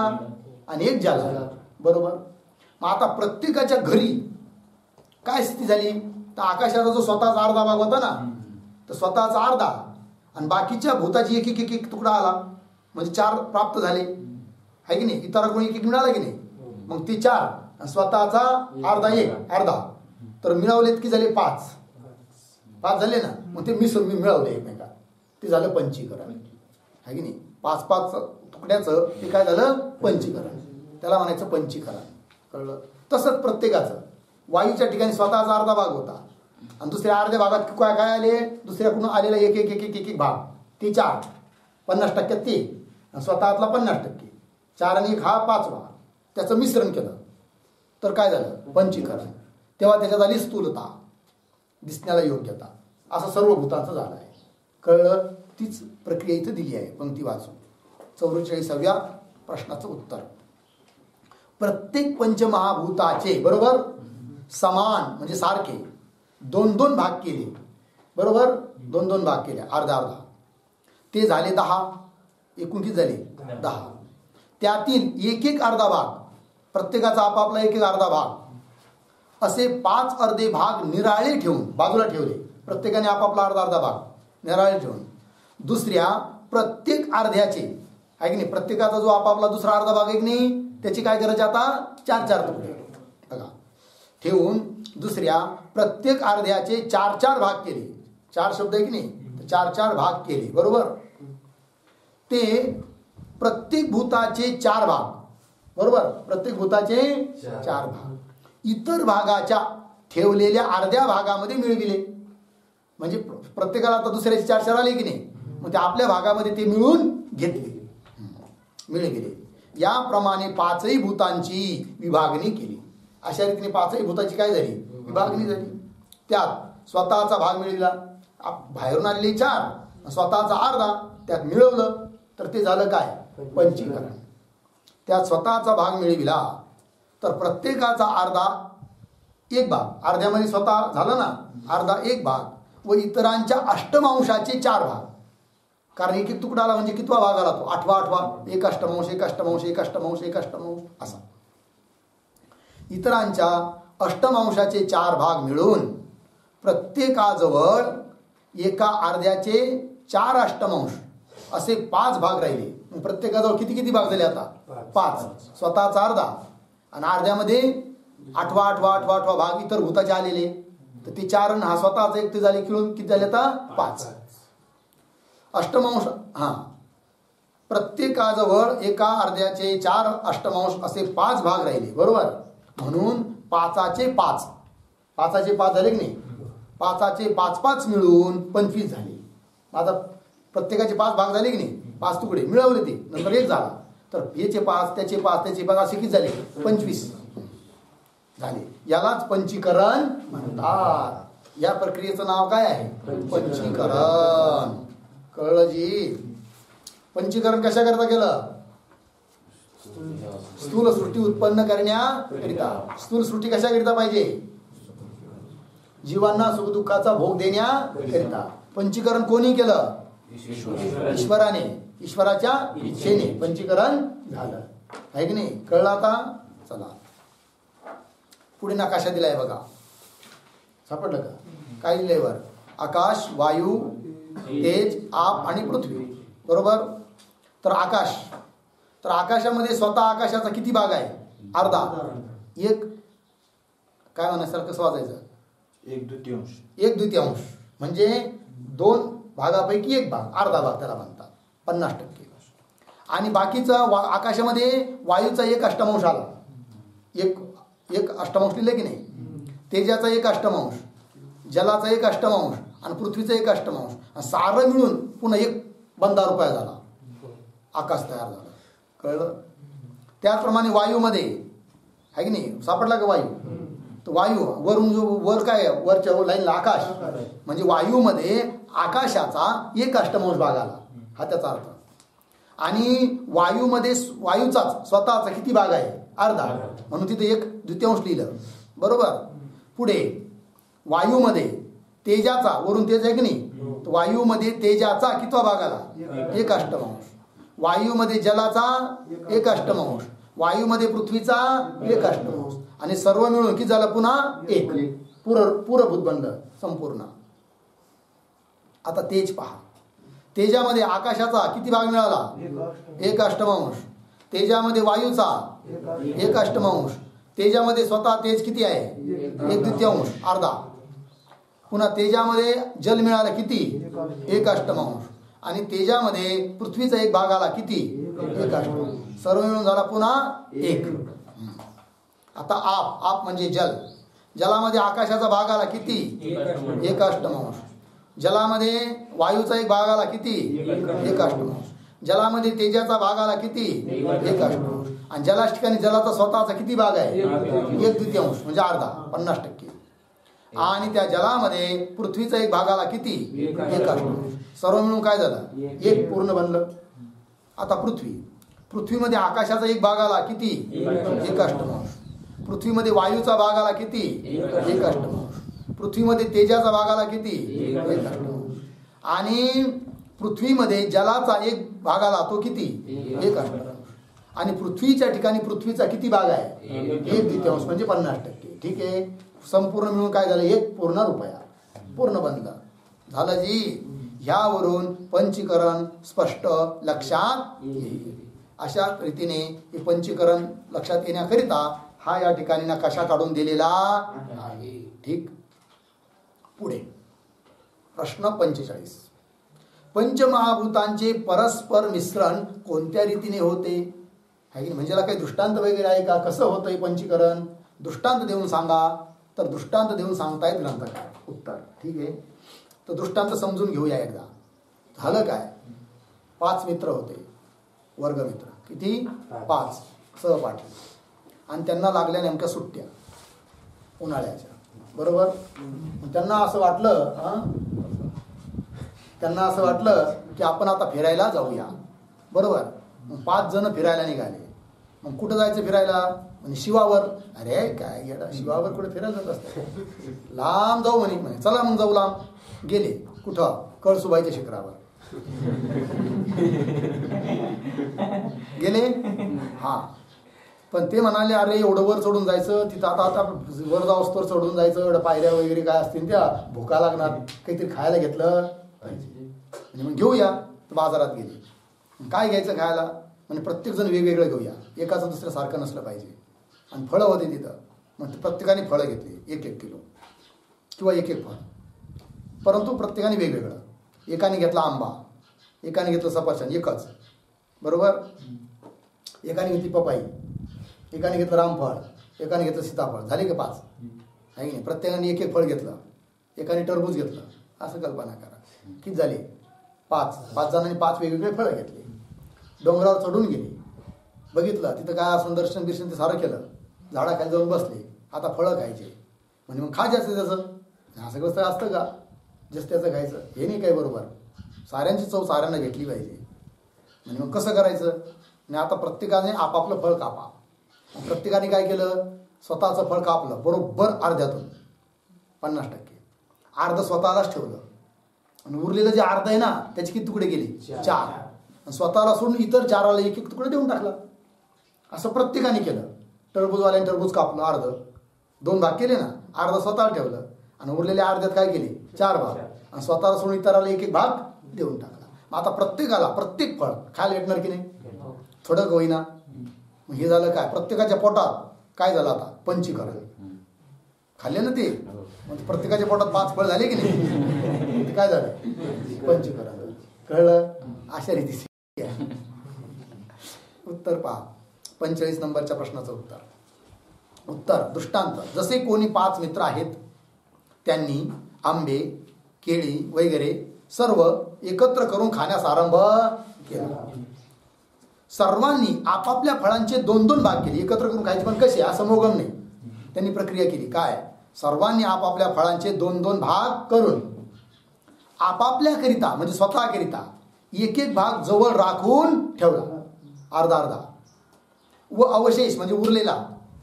आणि एक जलाला. बरोबर. मग आता प्रत्येकाच्या घरी काय स्थिती झाली? तर आकाशाचा जो स्वतःचा अर्धा भाग होता ना, तर स्वतःचा अर्धा आणि बाकीच्या भूताची एक एक एक तुकडा आला, म्हणजे 4 प्राप्त झाले आहे की नाही. इतर कोणी एक एक मिळाला की नाही. मग ते 4 आणि स्वतःचा अर्धा 1 अर्धा, तर मिळवलेत की झाले 5. 5 झाले ना. मग ते मिळवले एकमेकात, ते झालं पंचीकरण आहे की नाही. 5-5 तुकड्याचं ते काय झालं? पंचीकरण. त्याला म्हणायचं पंचीकरण. कळलं. तसंच प्रत्येकाचं वायूच्या ठिकाणी स्वतःचा अर्धा भाग होता, आणि दुसऱ्या अर्ध्या भागात काय काय आले? दुसऱ्याकडून आलेला एक एक एक एक एक भाग, ते 4. 50% ते, आणि स्वतःतला 50%. 4 आणि 1 हा 5वा. त्याचं मिश्रण केलं तर काय झालं? पंचीकरण. तेव्हा त्याच्यात आली स्थूलता, दिसण्याला योग्यता. असं सर्व भूतांचं झालं आहे. कळलं. तीच प्रक्रिया इथं दिली आहे. पंक्ती वाचून 44व्या प्रश्नाचं उत्तर. प्रत्येक पंचमहाभूताचे बरोबर समान म्हणजे सारखे 2-2 भाग केले. बरोबर. 2-2 भाग केले, अर्धा. ते झाले 10. एकूण किती झाले? 10. त्यातील एक एक अर्धा भाग, प्रत्येकाचा आपापला एक एक अर्धा भाग, असे 5 अर्धे भाग निराळे ठेवून बाजूला ठेवले. प्रत्येकाने आपापला अर्धा भाग निराळे ठेवून दुसऱ्या प्रत्येक अर्ध्याचे आहे की नाही, प्रत्येकाचा जो आपापला दुसरा अर्धा भाग आहे की नाही, त्याची काय करायचे आता 4-4 तुकडे बघा ठेवून दुसऱ्या प्रत्येक अर्ध्याचे 4-4 भाग केले. 4 शब्द आहे की नाही, 4-4 भाग केले. बरोबर. ते प्रत्येक भूताचे 4 भाग. बरोबर. प्रत्येक भूताचे 4 भाग इतर भागाच्या ठेवलेल्या अर्ध्या भागामध्ये मिळविले. म्हणजे प्रत्येकाला आता दुसऱ्याचे 4-4 आले की नाही, मग ते आपल्या भागामध्ये ते मिळून घेतले, मिळविले. याप्रमाणे 5ही भूतांची विभागणी केली. अशा रीतीने 5ही भूताची काय झाली, विभागणी झाली. त्यात स्वतःचा भाग मिळविला. बाहेरून आलेले 4 स्वतःचा अर्धा त्यात मिळवलं तर ते झालं काय, पंचीकरण. त्यात स्वतःचा भाग मिळविला तर प्रत्येकाचा अर्धा 1 भाग, अर्ध्यामध्ये स्वतः झालं ना अर्धा 1 भाग व इतरांच्या अष्टमांशाचे 4 भाग. कारण एक एक तुकडा आला म्हणजे कितवा भाग आला तो, 8वा 1 अष्टमांश 1 अष्टमांश 1 अष्टमांश 1 अष्टमांश असा. इतरांच्या अष्टमांशाचे 4 भाग मिळून प्रत्येकाजवळ एका अर्ध्याचे 4 अष्टमांश असे 5 भाग राहिले. प्रत्येकाजवळ किती किती भाग झाले आता, 5. स्वतःचा अर्धा आणि अर्ध्यामध्ये 8वा भाग इतर भूताचे आलेले, तर ते 4 आणि हा स्वतःचा 1 ते झाले, खेळून किती झाले आता 5. अष्टमांश प्रत्येकाजवळ एका अर्ध्याचे 4 अष्टमांश असे 5 भाग राहिले. बरोबर. म्हणून 5चे 5 झाले की नाही, 5चे 5 मिळून 25 झाले. आता प्रत्येकाचे 5 भाग झाले की नाही, 5 तुकडे मिळवले, ते नंतर 1 झाला, तर याचे 5 त्याचे 5 त्याचे 5 असे किती झाले, 25 झाले. यालाच पंचीकरण म्हणतात. या प्रक्रियेचं नाव काय आहे, पंचीकरण. कळलं जी. पंचीकरण कशा करता केलं, स्थूल सृष्टी उत्पन्न करण्याकरिता. स्थूल सृष्टी कशा करिता पाहिजे, जीवांना सुखदुःखाचा भोग देण्याकरिता. पंचीकरण कोणी केलं, ईश्वराने, ईश्वराच्या इच्छेने पंचीकरण झालं आहे की नाही. कळलं आता. चला पुढे नकाशा दिलाय बघा, सापडलं का, काय दिलंय वर, आकाश, वायू, तेज, आप आणि पृथ्वी. बरोबर. तर आकाश, तर आकाशामध्ये स्वतः आकाशाचा किती भाग आहे, अर्धा. 1 काय म्हणायचं, कसं वाचायचं, 1/2 म्हणजे 2 भागापैकी 1 भाग, अर्धा भाग त्याला म्हणतात, 50%. आणि बाकीचा आकाशामध्ये वायूचा 1 अष्टमांश आला, एक अष्टमांश लिहिले की नाही, तेजाचा 1 अष्टमांश, जलाचा 1 अष्टमांश आणि पृथ्वीचा 1 अष्टमांश, सारं मिळून पुन्हा 1 बंधा रुपया झाला, आकाश तयार झाला. कळलं. त्याचप्रमाणे वायूमध्ये आहे की नाही, सापडला का वायू, तर वायू वरून जो वर काय, वरच्या लाईनला आकाश, म्हणजे वायूमध्ये आकाशाचा 1 अष्टमांश भाग आला, हा त्याचा अर्थ. आणि वायूमध्ये वायूचाच स्वतःचा किती भाग आहे, अर्धा, म्हणून तिथे 1/2 लिहिलं. बरोबर. पुढे वायूमध्ये तेजाचा, वरून तेज आहे की नाही, तर वायूमध्ये तेजाचा कितवा भाग आला, 1 अष्टमांश. वायूमध्ये जलाचा 1 अष्टमांश, वायूमध्ये पृथ्वीचा 1 अष्टमांश, आणि सर्व मिळून किती झालं पुन्हा 1, पुरभूत बनलं संपूर्ण. आता तेज पहा, तेजामध्ये आकाशाचा किती भाग मिळाला, 1 अष्टमांश. तेजामध्ये वायूचा 1 अष्टमांश. तेजामध्ये स्वतः तेज किती आहे, 1/2, अर्धा. पुन्हा तेजामध्ये जल मिळाला किती, 1 अष्टमांश. आणि तेजामध्ये पृथ्वीचा 1 भाग आला किती, 1 अष्टमांश. सर्व मिळून झाला पुन्हा 1. आता आप म्हणजे जल, जलामध्ये आकाशाचा भाग आला किती, 1 अष्टमांश. जलामध्ये वायूचा 1 भाग आला किती, 1 अष्टमांश. जलामध्ये तेजाचा भाग आला किती, 1 अष्टमांश. आणि जलाच्या ठिकाणी जलाचा स्वतःचा किती भाग आहे, 1/2 म्हणजे अर्धा, 50%. आणि त्या जलामध्ये पृथ्वीचा 1 भाग आला किती, 1 अष्टमांश. सर्व मिळून काय झालं, 1 पूर्ण बनलं. आता पृथ्वीमध्ये आकाशाचा 1 भाग आला किती, 1 अष्टमांश. पृथ्वीमध्ये वायूचा भाग आला किती, 1 अष्टमांश. पृथ्वीमध्ये तेजाचा भाग आला किती, 1 अष्टमांश. आणि पृथ्वीमध्ये जलाचा 1 भाग आला तो किती, 1 अष्टमांश. आणि पृथ्वीच्या ठिकाणी पृथ्वीचा किती भाग आहे, 1/2 म्हणजे 50%. ठीक आहे. संपूर्ण मिळून काय झालं, 1 पूर्ण रुपया, पूर्ण बनलं. झालं जी. ह्यावरून पंचीकरण स्पष्ट लक्षात येईल. अशा रीतीने हे पंचीकरण लक्षात येण्याकरिता हा या ठिकाणी नकाशा काढून दिलेला आहे. ठीक. पुढे प्रश्न 45. पंचमहाभूतांचे परस्पर मिश्रण कोणत्या रीतीने होते? म्हणजे काही दृष्टांत वगैरे आहे का? कसं होतं हे पंचीकरण? दृष्टांत देऊन सांगा. तर दृष्टांत देऊन सांगतायत ग्रंथकार. उत्तर ठीक आहे. तर दृष्टांत समजून घेऊया एकदा. झालं काय? 5 मित्र होते, वर्गमित्र. किती? 5 सहपाठी. आणि त्यांना लागल्या नेमक्या सुट्ट्या उन्हाळ्याच्या. बरोबर. त्यांना असं वाटलं की आपण आता फिरायला जाऊया. बरोबर. मग 5 जण फिरायला निघाले. मग कुठं जायचं फिरायला? म्हणजे शिवावर. अरे काय येडा, शिवावर कुठे फिरायला जात असतं? लांब जाऊ म्हणे. चला मग जाऊ. लांब गेले. कुठं? कळसुबाईच्या शिखरावर गेले. हा. पण ते म्हणाले अरे एवढं वर चढून जायचं, तिथं आता वर जाऊस्तोवर चढून जायचं, एवढं पायऱ्या वगैरे काय असतील त्या, भुका लागणार, काहीतरी खायला घेतलं पाहिजे. म्हणजे मग घेऊया. तर बाजारात गेले. काय घ्यायचं खायला? म्हणजे प्रत्येक जण वेगवेगळं घेऊया, एकाचं दुसरं सारखं नसलं पाहिजे. आणि फळं होते तिथं. मग प्रत्येकाने फळं घेतली 1-1 किलो किंवा 1-1 फळ. परंतु प्रत्येकाने वेगवेगळं. एकाने घेतला आंबा, एकाने घेतलं सफरचंद एकच. बरोबर. एकाने घेतली पपाई, एकाने घेतलं रामफळ, एकाने घेतलं सीताफळ. झाले का 5? आहे नाही. प्रत्येकाने 1-1 फळ घेतलं. एकाने टरबूज घेतलं. असं कल्पना करा. किती झाले? 5 जणांनी 5 वेगवेगळे फळं घेतले. डोंगरावर चढून गेले. बघितलं तिथं काय सुंदर्शन बिर्शन ते सारं केलं. झाडाखाली जाऊन बसले. आता फळं खायचे. म्हणजे मग खा जास्त त्याचं. असं कसं असतं का? जस्ट त्याचं खायचं हे नाही काय. बरोबर. साऱ्यांची चव साऱ्यांना भेटली पाहिजे. म्हणजे मग कसं करायचं? आणि आता प्रत्येकाने आपापलं फळ कापा. प्रत्येकाने काय केलं? स्वतःचं फळ कापलं बरोबर अर्ध्यातून 50%. अर्ध स्वतःलाच ठेवलं. आणि उरलेलं जे अर्ध आहे ना त्याचे किती तुकडे गेले? 4. आणि स्वतःला सोडून इतर 4वाला 1-1 तुकडे देऊन टाकला. असं प्रत्येकाने केलं. टरबूजवाल्याने टरबूज कापलं अर्ध, 2 भाग केले ना. अर्ध स्वतःला ठेवलं आणि उरलेल्या अर्ध्यात काय केले? 4 भाग. आणि स्वतःला सोडून इतराला 1-1 भाग देऊन टाकला. मग आता प्रत्येकाला प्रत्येक फळ खायला भेटणार की नाही? थोडं होईना. मग हे झालं काय? प्रत्येकाच्या पोटात काय झालं? आता पंचीकरण. खाल्ले ना ते. मग प्रत्येकाच्या पोटात 5 फळ झाले की नाही? काय झालं? पंचीकरण. कळलं? अशा रीती. उत्तर पहा. 45 नंबरच्या प्रश्नाचं उत्तर. दृष्टांत. जसे कोणी 5 मित्र आहेत, त्यांनी आंबे, केळी वगैरे सर्व एकत्र करून खाण्यास आरंभ केला. सर्वांनी आपापल्या फळांचे 2-2 भाग केले. एकत्र करून खायचे पण कसे? असं मोगम नाही. त्यांनी प्रक्रिया केली. काय? सर्वांनी आपापल्या फळांचे 2-2 भाग करून आपापल्याकरिता म्हणजे स्वतःकरिता 1-1 भाग जवळ राखून ठेवला. अर्धा व अवशेष म्हणजे उरलेला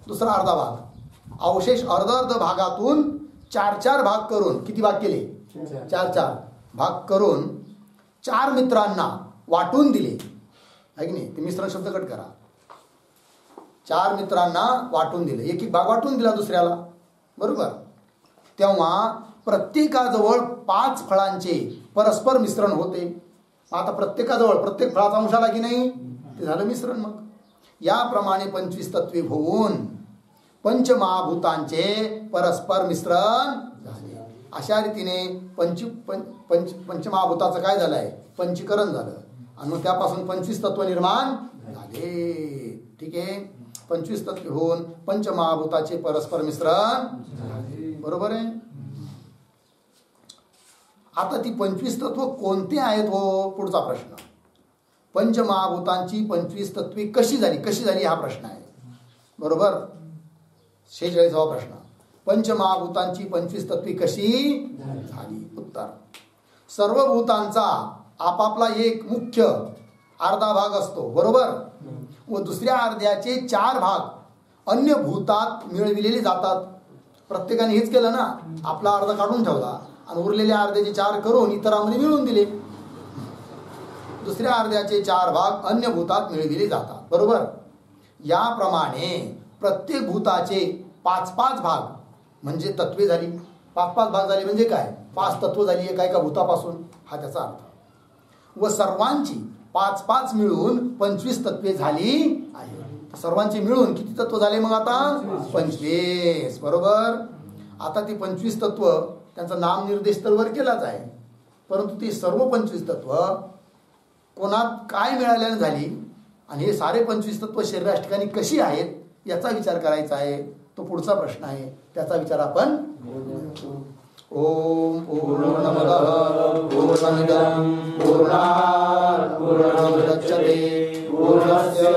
दुसरा अर्धा भाग. अवशेष अर्धा भागातून 4-4 भाग करून किती भाग केले? 4-4 भाग करून 4 मित्रांना वाटून दिले. आहे की नाही? ते मिश्रण शब्द कट करा. 4 मित्रांना वाटून दिले. 1-1 भाग वाटून दिला दुसऱ्याला. बरोबर. तेव्हा प्रत्येकाजवळ 5 फळांचे परस्पर मिश्रण होते. आता प्रत्येकाजवळ प्रत्येक फळाचा अंश आला की नाही? ते झालं मिश्रण. मग याप्रमाणे 25 तत्वे होऊन पंचमहाभूतांचे परस्पर मिश्रण झाले. अशा रीतीने पंचमहाभूताचं काय झालं आहे? पंचीकरण झालं. आणि मग त्यापासून 25 तत्व निर्माण झाले. ठीक आहे. 25 तत्वे होऊन पंचमहाभूताचे परस्पर मिश्रण झाले. बरोबर आहे. आता ती 25 तत्व कोणते आहेत हो? पुढचा प्रश्न. पंचमहाभूतांची 25 तत्वे कशी झाली हा प्रश्न आहे. बरोबर. 46वा प्रश्न. पंचमहाभूतांची 25 तत्वे कशी झाली? उत्तर. सर्व भूतांचा आपापला एक मुख्य अर्धा भाग असतो. बरोबर. व दुसऱ्या अर्ध्याचे 4 भाग अन्य भूतात मिळविलेले जातात. प्रत्येकाने हेच केलं ना. आपला अर्धा काढून ठेवला आणि उरलेल्या अर्ध्याचे 4 करून इतरांमध्ये मिळवून दिले. दुसऱ्या अर्ध्याचे 4 भाग अन्य भूतात मिळविले जातात. बरोबर. याप्रमाणे प्रत्येक भूताचे 5-5 भाग म्हणजे तत्वे झाली. पाच पाच भाग झाले म्हणजे काय? 5 तत्व झाली एका एका भूतापासून, हा त्याचा अर्थ. व सर्वांची 5 5 मिळून 25 तत्वे झाली आहेत. सर्वांची मिळून किती तत्व झाले मग आता? 25. बरोबर. आता ती 25 तत्व त्यांचा नाम निर्देश तर वर केलाच आहे, परंतु ती सर्व 25 तत्व कोणात काय मिळाल्याने झाली आणि हे सारे 25 तत्व शरीराच्या ठिकाणी कशी आहेत याचा विचार करायचा आहे. तो पुढचा प्रश्न आहे, त्याचा विचार आपण. ओम पूर्णमदः पूर्णमिदं पूर्णात् पूर्णमुदच्यते पूर्णस्य